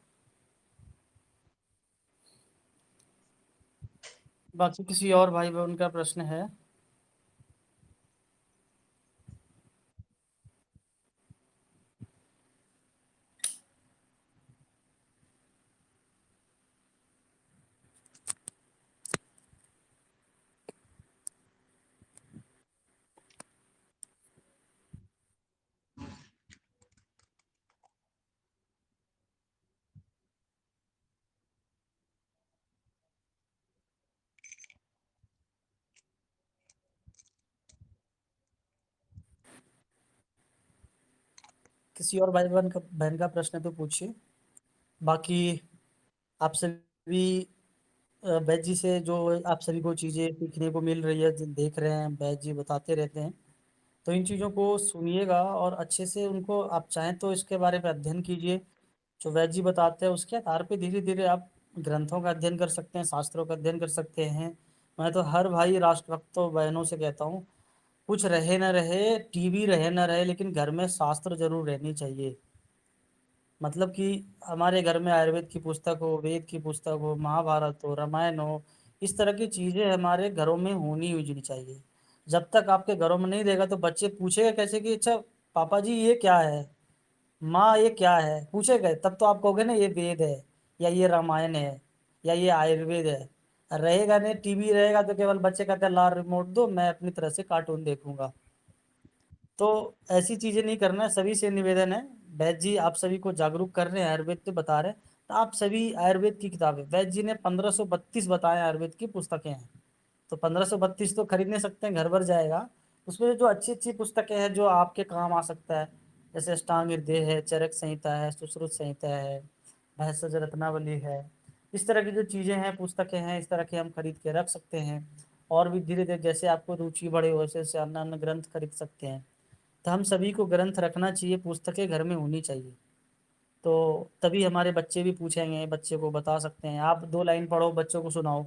बाकी किसी और भाई बहन का प्रश्न है? किसी और भाई बहन का प्रश्न है तो पूछिए। बाकी आप सभी बैच जी से जो आप सभी को चीज़ें सीखने को मिल रही है, जो देख रहे हैं, बैच जी बताते रहते हैं, तो इन चीज़ों को सुनिएगा और अच्छे से उनको, आप चाहें तो इसके बारे में अध्ययन कीजिए। जो वैद्य जी बताते हैं उसके आधार पे धीरे धीरे आप ग्रंथों का अध्ययन कर सकते हैं, शास्त्रों का अध्ययन कर सकते हैं। मैं तो हर भाई राष्ट्रभक्तों बहनों से कहता हूँ, कुछ रहे ना रहे, टीवी रहे ना रहे, लेकिन घर में शास्त्र जरूर रहनी चाहिए। मतलब कि हमारे घर में आयुर्वेद की पुस्तक हो, वेद की पुस्तक हो, महाभारत हो, रामायण हो, इस तरह की चीजें हमारे घरों में होनी होनी चाहिए। जब तक आपके घरों में नहीं रहेगा तो बच्चे पूछेगा कैसे कि अच्छा पापा जी ये क्या है, माँ ये क्या है, पूछेगा तब तो आप कहोगे ना ये वेद है, या ये रामायण है, या ये आयुर्वेद है। रहेगा नहीं, टीवी रहेगा तो केवल बच्चे कहते हैं ला रिमोट दो, मैं अपनी तरह से कार्टून देखूंगा। तो ऐसी चीजें नहीं करना है। सभी से निवेदन है, वैद्य जी आप सभी को जागरूक कर रहे हैं, आयुर्वेद पे बता रहे हैं, तो आप सभी आयुर्वेद की किताबें, वैद्य जी ने 1532 बताए आयुर्वेद की पुस्तकें हैं, तो 1532 तो खरीद नहीं सकते हैं, घर भर जाएगा। उसमें जो अच्छी अच्छी पुस्तकें हैं जो आपके काम आ सकता है, जैसे अष्टांग हृदय है, चरक संहिता है, सुश्रुत संहिता है, भैषज रत्नावली है, इस तरह की जो चीज़ें हैं, पुस्तकें हैं, इस तरह के हम खरीद के रख सकते हैं। और भी धीरे धीरे जैसे आपको रुचि बढ़े वैसे वैसे अन्य अन्य ग्रंथ खरीद सकते हैं। तो हम सभी को ग्रंथ रखना चाहिए, पुस्तकें घर में होनी चाहिए। तो तभी हमारे बच्चे भी पूछेंगे, बच्चे को बता सकते हैं, आप 2 लाइन पढ़ो बच्चों को सुनाओ,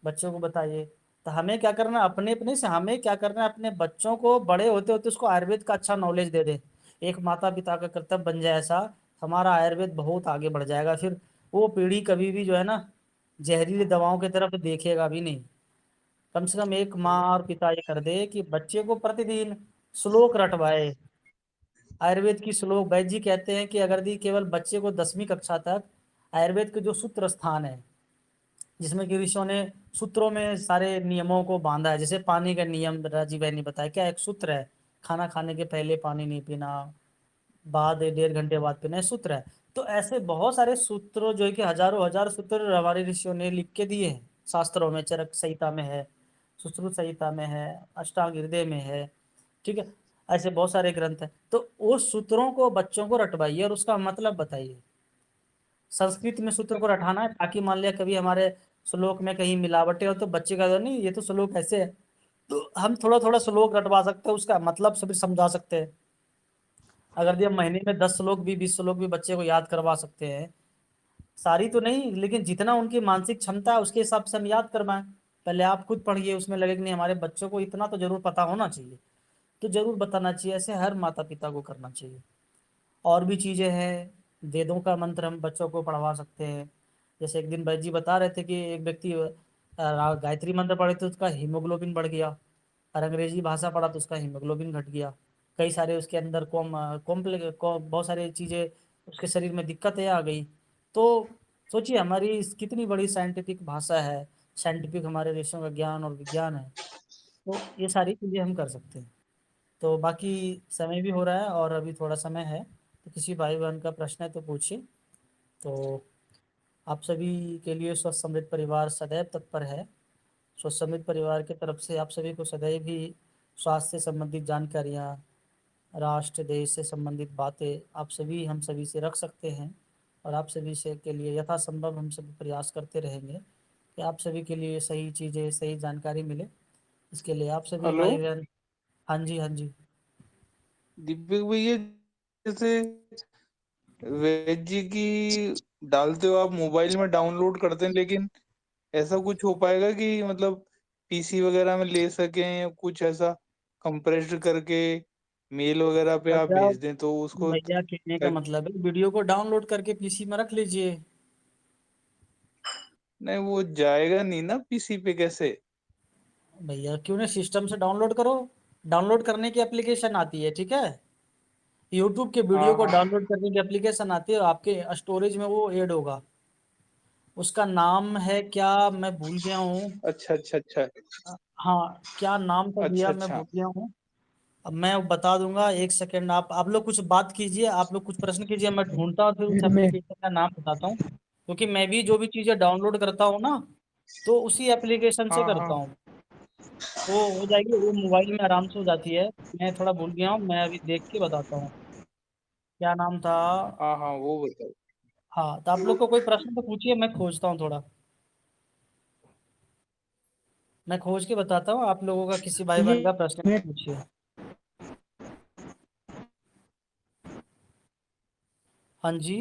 बच्चों को बताइए। तो हमें क्या करना है, अपने अपने से हमें क्या करना है, अपने बच्चों को बड़े होते होते उसको आयुर्वेद का अच्छा नॉलेज दे दे। एक माता पिता का कर्तव्य बन जाए ऐसा, हमारा आयुर्वेद बहुत आगे बढ़ जाएगा। फिर वो पीढ़ी कभी भी जो है ना जहरीली दवाओं की तरफ देखेगा भी नहीं। कम से कम एक माँ और पिता ये कर दे कि बच्चे को प्रतिदिन श्लोक रटवाए, आयुर्वेद की श्लोक। वैद्य जी कहते हैं कि अगर दी केवल बच्चे को 10वीं कक्षा तक आयुर्वेद के जो सूत्र स्थान है, जिसमें कि ऋषियों ने सूत्रों में सारे नियमों को बांधा है, जैसे पानी का नियम राजीव भाई ने बताया, क्या एक सूत्र है, खाना खाने के पहले पानी नहीं पीना, बाद 1.5 घंटे बाद पीना, ये सूत्र है। तो ऐसे बहुत सारे सूत्र जो है कि हजारों हजार सूत्र हमारे ऋषियों ने लिख के दिए हैं शास्त्रों में, चरक संहिता में है, सुश्रुत संहिता में है, अष्टांग हृदय में है, ठीक है। ऐसे बहुत सारे ग्रंथ हैं, तो उस सूत्रों को बच्चों को रटवाइए और उसका मतलब बताइए। संस्कृत में सूत्र को रटाना है, ताकि मान लिया कभी हमारे श्लोक में कहीं मिलावटें हो तो बच्चे का तो नहीं, ये तो श्लोक ऐसे है, तो हम थोड़ा थोड़ा श्लोक रटवा सकते हैं, उसका मतलब सभी समझा सकते हैं। अगर दिए महीने में 10 श्लोक भी 20 श्लोक भी बच्चे को याद करवा सकते हैं, सारी तो नहीं लेकिन जितना उनकी मानसिक क्षमता है उसके हिसाब से हम याद करवाएं। पहले आप खुद पढ़िए, उसमें लगे कि नहीं हमारे बच्चों को इतना तो जरूर पता होना चाहिए, तो जरूर बताना चाहिए। ऐसे हर माता पिता को करना चाहिए। और भी चीजें हैं, वेदों का मंत्र हम बच्चों को पढ़वा सकते हैं। जैसे एक दिन वैद्य जी बता रहे थे कि एक व्यक्ति गायत्री मंत्र पढ़े तो उसका हीमोग्लोबिन बढ़ गया, और अंग्रेजी भाषा पढ़ा तो उसका हीमोग्लोबिन घट गया। कई सारे उसके अंदर बहुत सारी चीजें उसके शरीर में दिक्कतें आ गई। तो सोचिए हमारी कितनी बड़ी साइंटिफिक भाषा है, साइंटिफिक हमारे ऋषियों का ज्ञान और विज्ञान है। तो ये सारी चीजें हम कर सकते हैं। तो बाकी समय भी हो रहा है और अभी थोड़ा समय है, तो किसी भाई बहन का प्रश्न है तो पूछिए। तो आप सभी के लिए स्वस्थ समृद्ध परिवार सदैव तत्पर है। स्वस्थ समृद्ध परिवार की तरफ से आप सभी को सदैव ही स्वास्थ्य से संबंधित जानकारियाँ, राष्ट्र देश से संबंधित बातें आप सभी हम सभी से रख सकते हैं। और आप सभी से के लिए यथासंभव हम सभी प्रयास करते रहेंगे कि आप सभी के लिए सही चीज़ें, सही जानकारी मिले। इसके लिए आप सभी हेलो भाई बहन। हाँ जी, हाँ जी। दीपक भैया, जैसे वेद जी की डालते हो आप मोबाइल में डाउनलोड करते हैं, लेकिन ऐसा कुछ हो पाएगा कि मतलब पीसी वगैरह में ले सकें, या कुछ ऐसा कंप्रेस्ड करके मेल वगैरह पे आप भैया भेज दें तो उसको भैया कहने का मतलब है वीडियो को डाउनलोड करके पीसी में रख लीजिए। नहीं, वो जाएगा नहीं ना पीसी पे कैसे? भैया क्यों नहीं, सिस्टम से डाउनलोड करो। डाउनलोड करने की एप्लीकेशन आती है, ठीक है। यूट्यूब के वीडियो हाँ को हाँ। डाउनलोड करने की एप्लीकेशन आती है और आपके स्टोरेज में वो ऐड होगा। उसका नाम है क्या, मैं भूल गया हूँ। अच्छा अच्छा अच्छा। हाँ, क्या नाम था अच्छा भैया, मैं अच्छा। भूल गया हूँ। अब मैं बता दूंगा, एक सेकेंड। आप लोग कुछ बात कीजिए, आप लोग कुछ प्रश्न कीजिए, मैं ढूंढता हूँ फिर उस में एप्लीकेशन का नाम बताता हूँ। क्योंकि मैं भी जो भी चीज़ें डाउनलोड करता हूँ ना, तो उसी एप्लीकेशन से हाँ करता हाँ हूँ। वो हो जाएगी, वो मोबाइल में आराम से हो जाती है। मैं थोड़ा भूल गया हूँ, मैं अभी देख के बताता हूँ क्या नाम था। हाँ हाँ, वो बताओ। हाँ, तो आप लोग को कोई प्रश्न तो पूछिए, मैं खोजता हूँ थोड़ा। मैं खोज के बताता हूँ, आप लोगों का किसी भाई ये बहन का प्रश्न ये पूछिए। हाँ जी।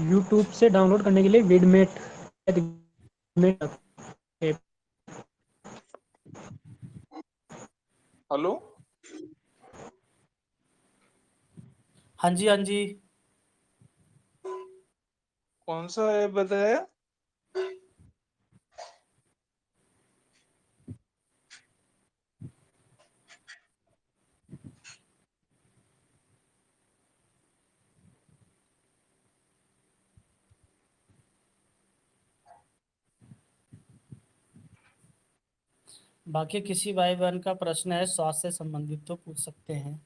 यूट्यूब से डाउनलोड करने के लिए विडमेट ऐप। हेलो। हाँ जी, हाँ जी। कौन सा ऐप बताया? बाकी किसी भाई बहन का प्रश्न है स्वास्थ्य से संबंधित तो पूछ सकते हैं।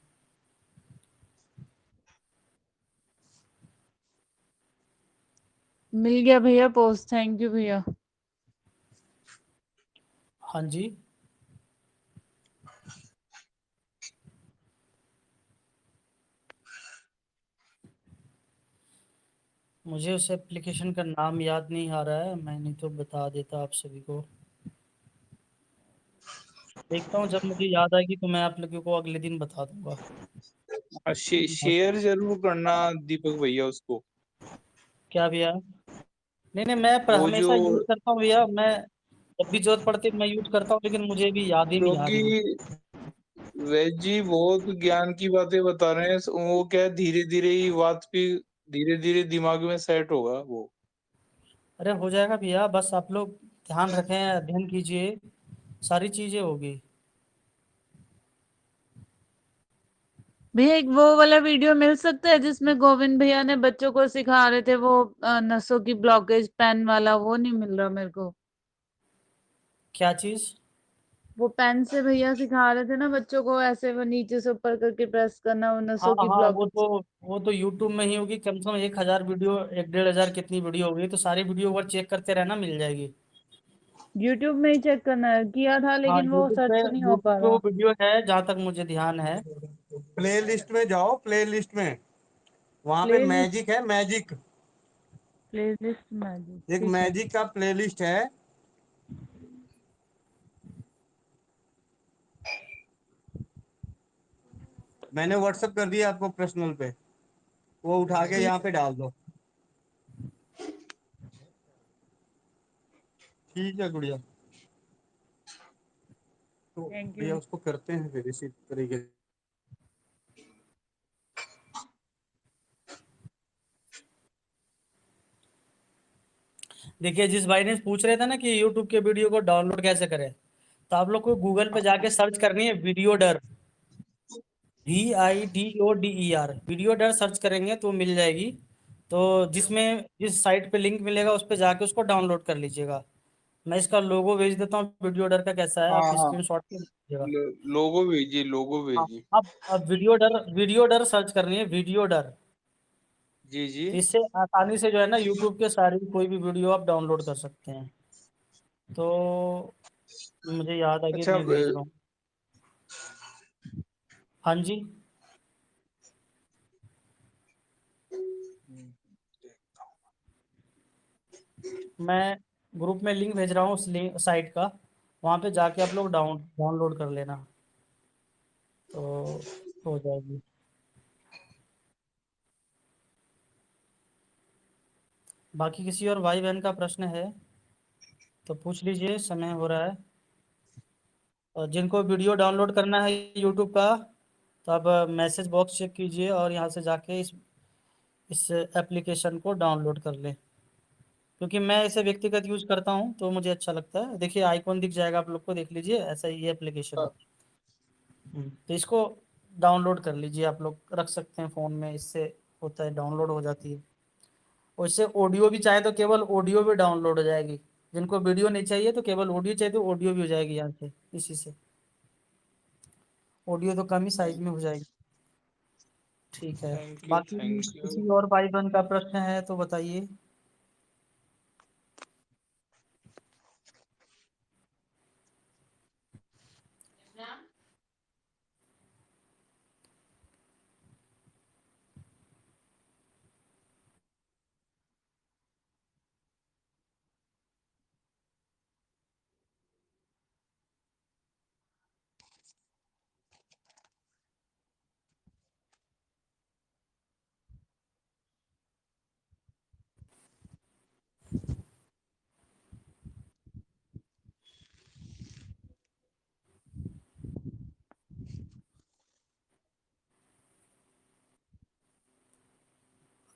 मिल गया भैया पोस्ट, थैंक यू भैया। हाँ जी। मुझे उस एप्लीकेशन का नाम याद नहीं आ रहा है, मैं नहीं तो बता देता आप सभी को। देखता हूँ, जब मुझे याद आएगी तो मैं आप लोगों को अगले दिन बता दूंगा। शेयर जरूर करना दीपक भैया उसको। क्या भैया? नहीं नहीं, मैं वो जो, हमेशा यूज करता हूँ भैया, मैं जब भी जरूरत पड़ती है मैं यूज करता हूँ, लेकिन मुझे भी याद ही नहीं आ क्योंकि रही। वैद जी बहुत ज्ञान की बातें बता रहे हैं, वो क्या है, धीरे धीरे ही बात भी धीरे धीरे दिमाग में सेट होगा वो। अरे हो जाएगा भैया, बस आप लोग ध्यान रखें, अध्ययन कीजिए, सारी चीजें होगी। भैया एक वो वाला वीडियो मिल सकता है जिसमें गोविंद भैया ने बच्चों को सिखा रहे थे वो नसों की ब्लॉकेज पेन वाला, वो नहीं मिल रहा मेरे को। क्या चीज? वो पेन से भैया सिखा रहे थे ना बच्चों को, ऐसे वो नीचे से ऊपर करके प्रेस करना, वो हाँ नसों की हाँ, ब्लॉकेज। वो तो यूट्यूब में ही होगी, कम से कम 1,000 वीडियो, 1-1,500 कितनी वीडियो होगी, तो सारी वीडियो पर चेक करते रहना, मिल जाएगी। यूट्यूब में ही चेक करना है, किया था हाँ, लेकिन वो सर्च नहीं हो यूट्यूब पा पे वो रहा। वीडियो है जहाँ तक मुझे ध्यान है। प्ले लिस्ट में जाओ, प्ले लिस्ट में, वहां पे प्ले लिस्ट, मैजिक है, मैजिक। प्ले लिस्ट मैजिक, एक ठीक है। मैजिक का प्ले लिस्ट है। मैंने व्हाट्सअप कर दिया आपको पर्सनल पे, वो उठा के ठीक, यहाँ पे डाल दो। ठीक है गुड़िया, तो थैंक यू। भैया उसको करते हैं फिर इसी तरीके से। देखिए, जिस भाई ने पूछ रहे थे ना कि यूट्यूब के वीडियो को डाउनलोड कैसे करें, तो आप लोग को गूगल पे जाके सर्च करनी है वीडियो डर, VIDODER, वीडियो डर सर्च करेंगे तो मिल जाएगी। तो जिस साइट पे लिंक मिलेगा उस पे जाके उसको डाउनलोड कर लीजिएगा। मैं इसका लोगो भेज देता हूँ, वीडियो डर का कैसा है, हाँ आप हाँ, स्क्रीनशॉट ले लीजिएगा। लोगो भेजिए, लोगो हाँ, भेजिए। अब वीडियो डर सर्च करनी है, वीडियो डर। जी जी। तो इससे आसानी से जो है ना यूट्यूब के सारी कोई भी वीडियो आप डाउनलोड कर सकते हैं। तो मुझे याद आ गई, अच्छा, मैं भेज रहा हूँ। हाँ जी। मैं ग्रुप में लिंक भेज रहा हूँ उस लिंक साइट का, वहाँ पे जाके आप लोग डाउनलोड कर लेना, तो हो जाएगी। बाकी किसी और भाई बहन का प्रश्न है तो पूछ लीजिए, समय हो रहा है। और जिनको वीडियो डाउनलोड करना है यूट्यूब का, तो आप मैसेज बॉक्स चेक कीजिए और यहाँ से जाके इस एप्लीकेशन को डाउनलोड कर लें, क्योंकि मैं इसे व्यक्तिगत यूज करता हूँ तो मुझे अच्छा लगता है। देखिए आइकॉन दिख जाएगा आप लोग को, देख लीजिए, ऐसा ही ये एप्लीकेशन है। तो इसको डाउनलोड कर लीजिए, आप लोग रख सकते हैं फ़ोन में, इससे होता है डाउनलोड हो जाती है। और इससे ऑडियो भी चाहे तो केवल ऑडियो भी डाउनलोड हो जाएगी, जिनको वीडियो नहीं चाहिए तो केवल ऑडियो चाहिए तो ऑडियो भी हो जाएगी यहाँ से, इसी से। ऑडियो तो कम ही साइज में हो जाएगी। ठीक है। थैंक यू, बाकी थैंक यू। किसी और भाई बहन का प्रश्न है तो बताइए।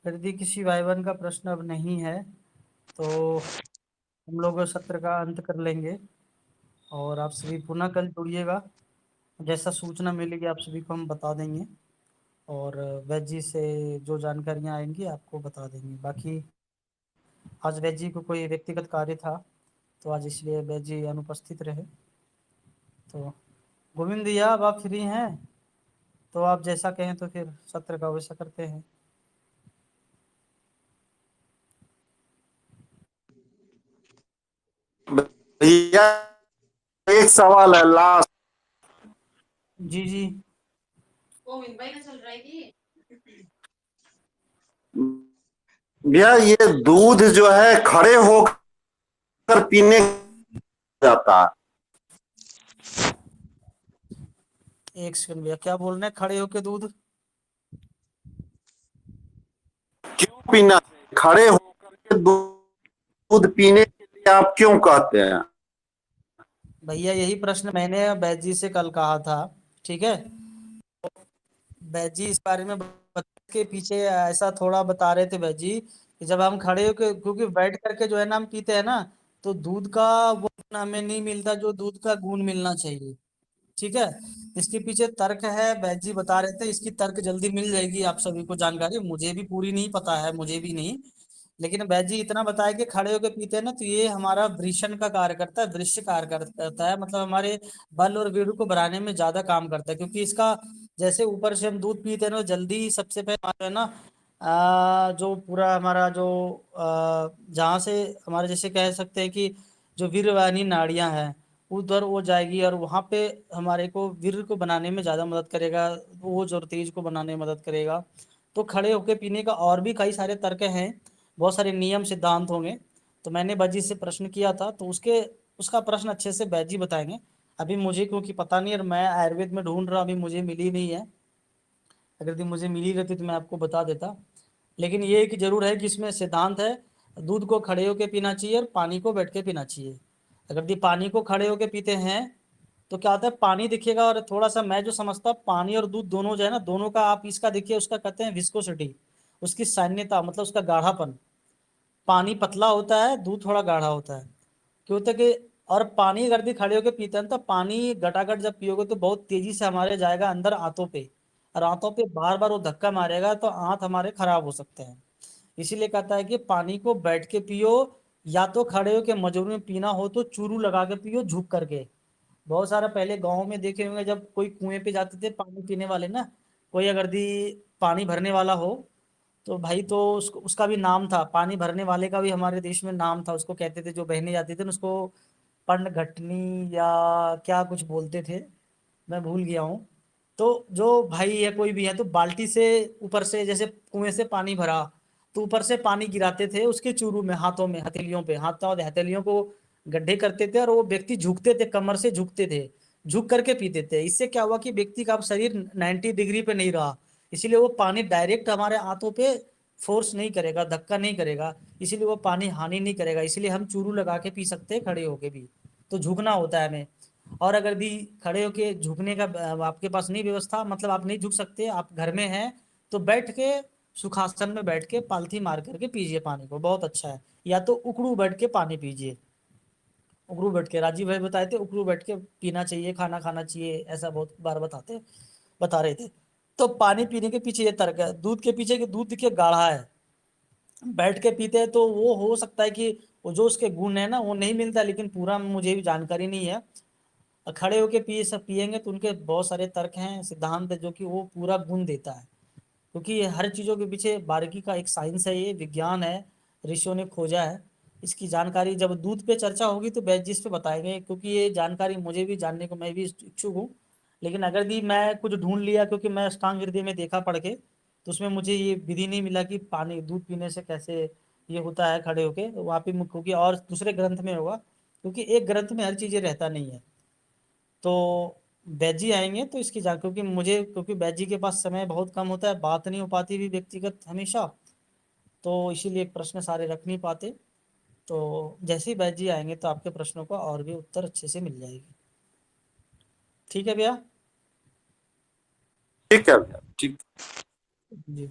यदि किसी भाई बहन का प्रश्न अब नहीं है तो हम लोग सत्र का अंत कर लेंगे, और आप सभी पुनः कल जुड़िएगा। जैसा सूचना मिलेगी आप सभी को हम बता देंगे, और वैद जी से जो जानकारियाँ आएंगी आपको बता देंगे। बाकी आज वैद जी को कोई व्यक्तिगत कार्य था, तो आज इसलिए वैद जी अनुपस्थित रहे। तो गोविंद भैया, अब आप फ्री हैं तो आप जैसा कहें तो फिर सत्र का वैसा करते हैं। भैया एक सवाल है लास्ट। जी जी। भैया ये दूध जो है खड़े होकर पीने जाता है, एक सेकंड भैया, क्या बोल रहे हैं? खड़े होके दूध क्यों पीना चाहिए? खड़े होकर के दूध पीने के लिए आप क्यों कहते हैं? भैया यही प्रश्न मैंने वैद जी से कल कहा था, ठीक है। वैद जी इस बारे में के पीछे ऐसा थोड़ा बता रहे थे वैद जी कि जब हम खड़े होके, क्योंकि बैठ करके जो है ना हम पीते हैं ना, तो दूध का वो गुण हमें नहीं मिलता जो दूध का गुण मिलना चाहिए, ठीक है। इसके पीछे तर्क है, वैद जी बता रहे थे। इसकी तर्क जल्दी मिल जाएगी आप सभी को जानकारी, मुझे भी पूरी नहीं पता है, मुझे भी नहीं। लेकिन वैद जी इतना बताया कि खड़े होकर पीते हैं ना तो ये हमारा वृषण का कार्य करता है, वृक्ष कार्य करता है, मतलब हमारे बल और वीर्य को बढ़ाने में ज्यादा काम करता है। क्योंकि इसका जैसे ऊपर से हम दूध पीते हैं ना, जल्दी सबसे पहले हमारा है ना जो पूरा हमारा जो जहाँ से हमारे जैसे कह सकते हैं कि जो वीर्यवाहिनी नाड़ियां हैं उधर वो जाएगी, और वहां पे हमारे को वीर्य को बनाने में ज्यादा मदद करेगा, वो जो तेज को बनाने में मदद करेगा। तो खड़े होके पीने का और भी कई सारे तर्क हैं, बहुत सारे नियम सिद्धांत होंगे। तो मैंने बाजी से प्रश्न किया था, तो उसके उसका प्रश्न अच्छे से बैजी बताएंगे। अभी मुझे क्योंकि पता नहीं, और मैं आयुर्वेद में ढूंढ रहा, अभी मुझे मिली नहीं है। अगर दी मुझे मिली रहती तो मैं आपको बता देता। लेकिन ये कि जरूर है कि इसमें सिद्धांत है, दूध को खड़े होके पीना चाहिए और पानी को बैठ के पीना चाहिए। अगर दी पानी को खड़े होके पीते हैं तो क्या होता है, पानी दिखेगा, और थोड़ा सा मैं जो समझता हूँ पानी और दूध दोनों जो है ना, दोनों का आप इसका देखिए, उसका कहते हैं विस्कोसिटी, उसकी सान्यता, मतलब उसका गाढ़ापन। पानी पतला होता है, दूध थोड़ा गाढ़ा होता है। क्यों होता है कि, और पानी अगर भी खड़े होकर पीते हैं तो पानी गटागट जब पियोगे तो बहुत तेजी से हमारे जाएगा अंदर आंतों पे, और आंतों पे बार बार वो धक्का मारेगा तो आंत हमारे खराब हो सकते हैं। इसीलिए कहता है कि पानी को बैठ के पियो, या तो खड़े होकर मजबूरी में पीना हो तो चूरू लगा के पियो, झुक करके। बहुत सारा पहले गांव में देखे होंगे, जब कोई कुएं पे जाते थे पानी पीने वाले ना, कोई अगर दी पानी भरने वाला हो तो भाई, तो उसका भी नाम था, पानी भरने वाले का भी हमारे देश में नाम था, उसको कहते थे, जो बहने जाती थी ना उसको पंड घटनी या क्या कुछ बोलते थे, मैं भूल गया हूँ। तो जो भाई है कोई भी है तो बाल्टी से ऊपर से, जैसे कुएं से पानी भरा तो ऊपर से पानी गिराते थे उसके चूरू में, हाथों में, हथेलियों पे, हाथों और हथेलियों को गड्ढे करते थे, और वो व्यक्ति झुकते थे, कमर से झुकते थे, झुक करके पीते थे। इससे क्या हुआ कि व्यक्ति का अब शरीर 90 डिग्री पे नहीं रहा, इसीलिए वो पानी डायरेक्ट हमारे हाथों पे फोर्स नहीं करेगा, धक्का नहीं करेगा, इसीलिए वो पानी हानि नहीं करेगा। इसलिए हम चूरू लगा के पी सकते हैं खड़े होके भी। तो झुकना होता है हमें। और अगर भी खड़े होके झुकने का आपके पास नहीं व्यवस्था, मतलब आप नहीं झुक सकते, आप घर में हैं, तो बैठ के सुखासन में बैठ के पालथी मार करके पीजिए पानी को, बहुत अच्छा है। या तो उकड़ू बैठ के पानी पीजिए, उकड़ू बैठ के, राजीव भाई बताए थे उकड़ू बैठ के पीना चाहिए, खाना खाना चाहिए, ऐसा बहुत बार बता रहे थे। तो पानी पीने के पीछे ये तर्क है, दूध के पीछे कि दूध देखिए गाढ़ा है, बैठ के पीते हैं तो वो हो सकता है कि वो जो उसके गुण है ना वो नहीं मिलता, लेकिन पूरा मुझे भी जानकारी नहीं है। खड़े होके पिए, सब पिएंगे तो उनके बहुत सारे तर्क हैं, सिद्धांत है, जो कि वो पूरा गुण देता है। क्योंकि ये हर चीज़ों के पीछे बारीकी का एक साइंस है, ये विज्ञान है, ऋषियों ने खोजा है। इसकी जानकारी जब दूध पे चर्चा होगी तो बैच जिस पे बताएंगे, क्योंकि ये जानकारी मुझे भी जानने को, मैं भी इच्छुक हूँ। लेकिन अगर भी मैं कुछ ढूंढ लिया, क्योंकि मैं अष्टांग हृदय में देखा पढ़ के, तो उसमें मुझे ये विधि नहीं मिला कि पानी दूध पीने से कैसे ये होता है खड़े होके, वहाँ पे क्योंकि और दूसरे ग्रंथ में होगा, क्योंकि एक ग्रंथ में हर चीज़ें रहता नहीं है। तो बैजी आएंगे तो इसकी जान, क्योंकि मुझे, क्योंकि बैजी के पास समय बहुत कम होता है, बात नहीं हो पाती भी व्यक्तिगत हमेशा, तो इसीलिए प्रश्न सारे रख नहीं पाते। तो जैसे ही बैजी आएंगे तो आपके प्रश्नों का और भी उत्तर अच्छे से मिल जाएगी। ठीक है भैया। ठीक है भैया, ठीक। जी।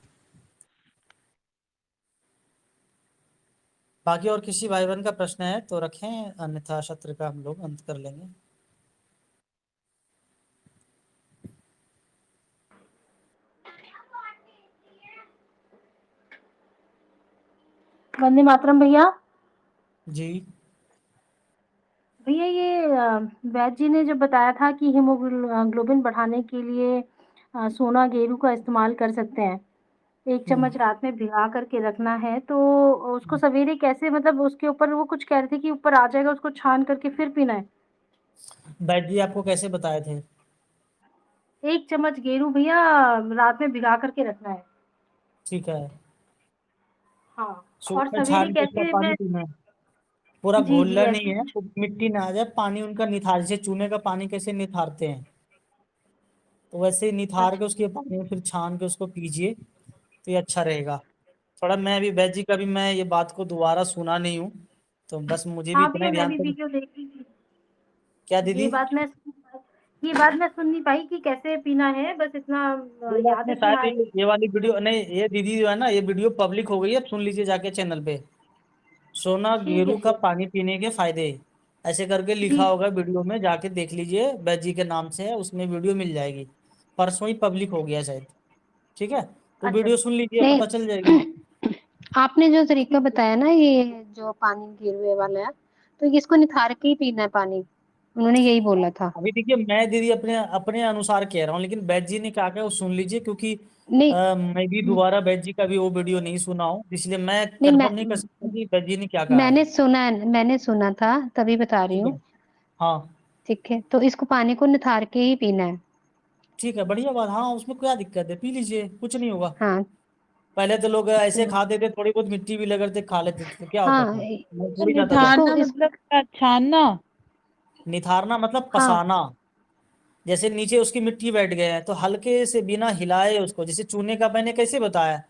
बाकी और किसी भाई बहन का प्रश्न है तो रखें, अन्यथा सत्र का हम लोग अंत कर लेंगे। वंदे मातरम भैया। जी भैया ये वैद्य जी ने जब बताया था कि हीमोग्लोबिन बढ़ाने के लिए सोना गेरू का इस्तेमाल कर सकते हैं, 1 चम्मच रात में भिगा करके रखना है, तो उसको सवेरे कैसे, मतलब उसके ऊपर वो कुछ कह रहे थे कि ऊपर आ जाएगा, उसको छान करके फिर पीना है। वैद्य जी आपको कैसे बताए थे? 1 चम्मच गेरू भैया रात में भिगा करके रखना है। ठीक है, हाँ। और सूप में सवेरे छान के उसका कैसे पानी मैं। पीना है, पूरा जी जी घोलना ऐसे नहीं है, तो मिट्टी ना आ जाए, पानी उनका निथार, जैसे चूने का पानी कैसे निथारते हैं, तो वैसे ही निथार के अच्छा। उसके पानी में फिर छान के उसको पीजिए, तो ये अच्छा रहेगा। थोड़ा मैं अभी वैद्य जी का भी मैं ये बात को दोबारा सुना नहीं हूँ, तो बस मुझे भी हाँ इतना भैया ही मैं ध्यान भी था। वीडियो देखी थी। क्या ये दीदी? बात मैं ये बात मैं सुन नहीं पाई कि कैसे पीना है, बस इतना कोई बात याद नहीं, है कि शायद हाँ ये वाली वीडियो नहीं, ये दीदी जो है ना, ये वीडियो पब्लिक हो गई है, सुन लीजिए जाके चैनल पे, सोना ठीक है गेरू का भैया। पानी पीने के फायदे, ऐसे करके जी लिखा होगा वीडियो में, जाके देख लीजिए, वैद्य जी के नाम से है, उसमें वीडियो मिल जाएगी, परसों ही पब्लिक हो गया शायद। ठीक है, तो अच्छा। वीडियो सुन लीजिए, नहीं, पता चल जाएगी। आपने जो तरीका बताया ना, ये जो पानी गिरवे वाला है, तो ये इसको निथार के ही पीना है पानी, उन्होंने यही बोला था। अभी देखिए, मैं दीदी अपने अपने अनुसार कह रहा हूँ, लेकिन वैद्य जी ने क्या कहा वो सुन लीजिए, क्योंकि नहीं। मैं भी दोबारा वैद्य जी का भी वो वीडियो नहीं सुना हूँ, इसलिए मैं नहीं कंफर्म नहीं कर सकता कि वैद्य जी ने क्या कहा है। मैंने सुना था, तभी बता रही ठीक है। हूँ। हाँ ठीक है, तो इसको पानी को निथार के ही पीना है। ठीक है, बढ़िया बात, हाँ उसमें क्या दिक्कत है, पी लीजिए, कुछ नहीं होगा। हाँ। पहले तो लोग ऐसे तो खाते थे, थोड़ी बहुत मिट्टी भी लगते खा लेते थे, तो क्या होता हाँ था, मैं तो थोड़ी जाता था। इसको निथारना मतलब क्या, छानना? निथारना मतलब हाँ। पसाना, जैसे नीचे उसकी मिट्टी बैठ गए हैं, तो हल्के से बिना हिलाए उसको, जैसे चूने का मैंने कैसे बताया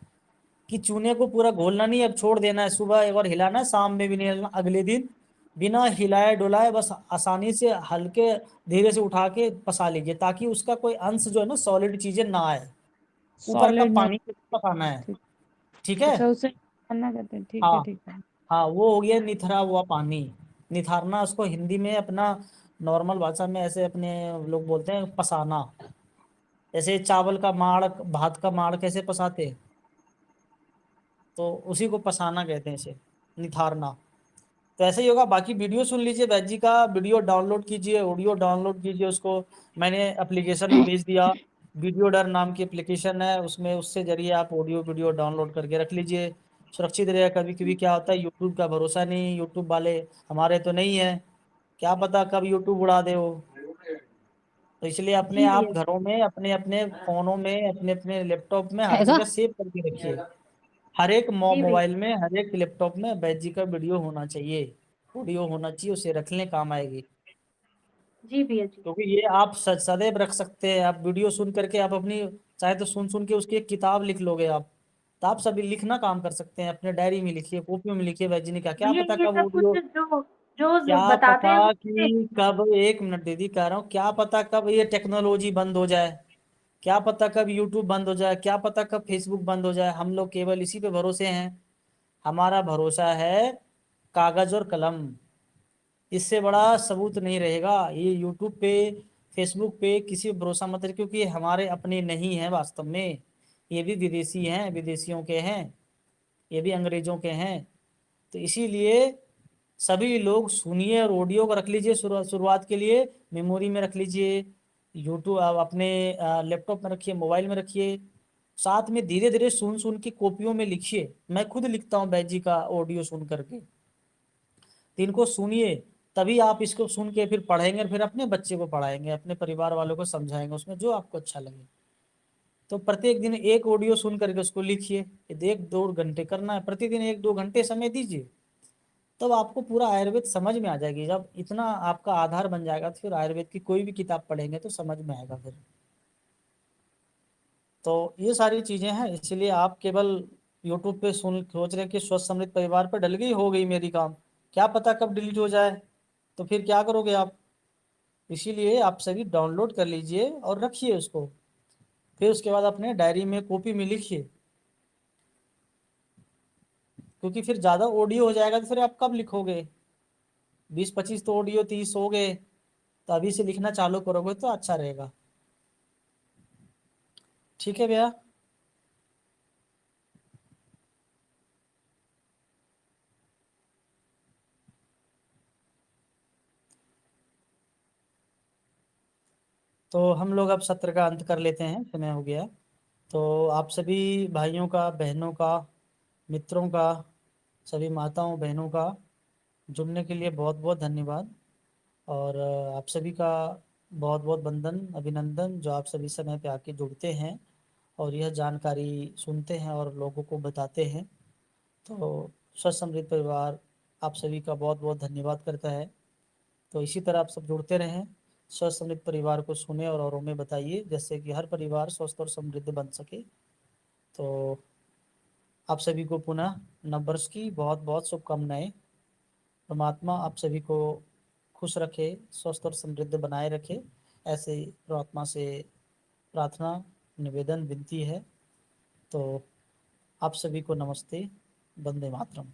कि चूने को पूरा घोलना नहीं, अब छोड़ देना है, सुबह एक बार हिलाना है, शाम में भी नहीं हिलाना, अगले दिन बिना हिलाए डुलाए बस आसानी से हल्के धीरे से उठा के पसा लीजिए, ताकि उसका कोई अंश जो है ना, सॉलिड चीजें ना आए, ऊपर का सॉलिड ना। पानी पकाना है। ठीक। ठीक है। अच्छा, उसे छानना कहते हैं, ठीक है हाँ ठीक है। हाँ, वो हो गया निथरा हुआ पानी। निथारना उसको हिंदी में अपना नॉर्मल भाषा में ऐसे अपने लोग बोलते हैं पसाना, जैसे चावल का माड़, भात का माड़ कैसे पसाते, तो उसी को पसाना कहते हैं, इसे निथारना। तो ऐसे ही होगा, बाकी वीडियो सुन लीजिए, वैद्य जी का वीडियो डाउनलोड कीजिए, ऑडियो डाउनलोड कीजिए, उसको मैंने एप्लीकेशन में भेज दिया, वीडियो डर नाम की एप्लीकेशन है, उसमें उससे जरिए आप ऑडियो वीडियो डाउनलोड करके रख लीजिए, सुरक्षित रहेगा। कभी कभी क्या होता है, यूट्यूब का भरोसा नहीं, यूट्यूब वाले हमारे तो नहीं है, क्या पता कब यूट्यूब उड़ा दे वो, तो इसलिए अपने जी आप भैया। घरों में, अपने अपने फोनों में, अपने अपने लैपटॉप में हर हैगा। जगह सेव करके रखिए, हर एक जी भैया। मोबाइल में, हर एक लैपटॉप में वैद्य जी का वीडियो होना चाहिए, ऑडियो होना चाहिए, उसे रख लें, काम आएगी। जी भैया। जी। क्योंकि ये आप सदैव रख सकते हैं, आप वीडियो सुन करके आप अपनी, चाहे तो सुन सुन के उसकी एक किताब लिख लोगे आप, तो आप सभी लिखना काम कर सकते हैं, अपने डायरी में लिखिए, कॉपियों में लिखिए, वैद्य ने क्या भैया पता ये कब सब कुछ ऑडियो, जो जो क्या बताते पता हैं वो मुझे। कि कब, एक मिनट दीदी कह रहा हूँ, क्या पता कब ये टेक्नोलॉजी बंद हो जाए, क्या पता कब यूट्यूब बंद हो जाए, क्या पता कब फेसबुक बंद हो जाए, हम लोग केवल इसी पे भरोसे हैं, हमारा भरोसा है कागज और कलम, इससे बड़ा सबूत नहीं रहेगा, ये यूट्यूब पे, फेसबुक पे किसी पे भरोसा मत रखिए, क्योंकि ये हमारे अपने नहीं हैं वास्तव में, ये भी विदेशी हैं, विदेशियों के हैं, ये भी अंग्रेजों के हैं, तो इसीलिए सभी लोग सुनिए, और ऑडियो को रख लीजिए, शुरुआत के लिए मेमोरी में रख लीजिए, यूट्यूब अपने लैपटॉप में रखिए, मोबाइल में रखिए, साथ में धीरे धीरे सुन सुन के कॉपियों में लिखिए, मैं खुद लिखता हूँ बैजी का ऑडियो सुन करके, तो इनको सुनिए, तभी आप इसको सुन के फिर पढ़ेंगे, और फिर अपने बच्चे को पढ़ाएंगे, अपने परिवार वालों को समझाएंगे, उसमें जो आपको अच्छा लगे। तो प्रत्येक दिन एक ऑडियो सुन करके उसको लिखिए, 1-2 घंटे करना है, प्रतिदिन 1-2 घंटे समय दीजिए, तब आपको पूरा आयुर्वेद समझ में आ जाएगी, जब इतना आपका आधार बन जाएगा, तो फिर आयुर्वेद की कोई भी किताब पढ़ेंगे तो समझ में आएगा फिर। तो ये सारी चीजें हैं, इसलिए आप केवल यूट्यूब पे सुन सोच रहे हैं कि स्वस्थ समृद्ध परिवार पर डल गई, हो गई मेरी काम, क्या पता कब डिलीट हो जाए, तो फिर क्या करोगे आप, इसीलिए आप सभी डाउनलोड कर लीजिए और रखिए उसको, फिर उसके बाद अपने डायरी में, कॉपी में लिखिए। क्योंकि फिर ज़्यादा ऑडियो हो जाएगा तो फिर आप कब लिखोगे? 20-25 तो ऑडियो, 30 हो गए, तो अभी से लिखना चालू करोगे तो अच्छा रहेगा। ठीक है भैया। तो हम लोग अब सत्र का अंत कर लेते हैं, समय हो गया। तो आप सभी भाइयों का, बहनों का, मित्रों का, सभी माताओं बहनों का जुड़ने के लिए बहुत बहुत धन्यवाद। और आप सभी का बहुत बहुत वंदन, अभिनंदन, जो आप सभी समय पे आके जुड़ते हैं और यह जानकारी सुनते हैं और लोगों को बताते हैं। तो स्वस्थ समृद्ध परिवार आप सभी का बहुत बहुत धन्यवाद करता है। तो इसी तरह आप सब जुड़ते रहें, स्वस्थ समृद्ध परिवार को सुने और औरों में बताइए, जिससे कि हर परिवार स्वस्थ और समृद्ध बन सके। तो आप सभी को पुनः नववर्ष की बहुत बहुत शुभकामनाएं। परमात्मा आप सभी को खुश रखे, स्वस्थ और समृद्ध बनाए रखे, ऐसे परमात्मा से प्रार्थना, निवेदन, विनती है। तो आप सभी को नमस्ते, वंदे मातरम।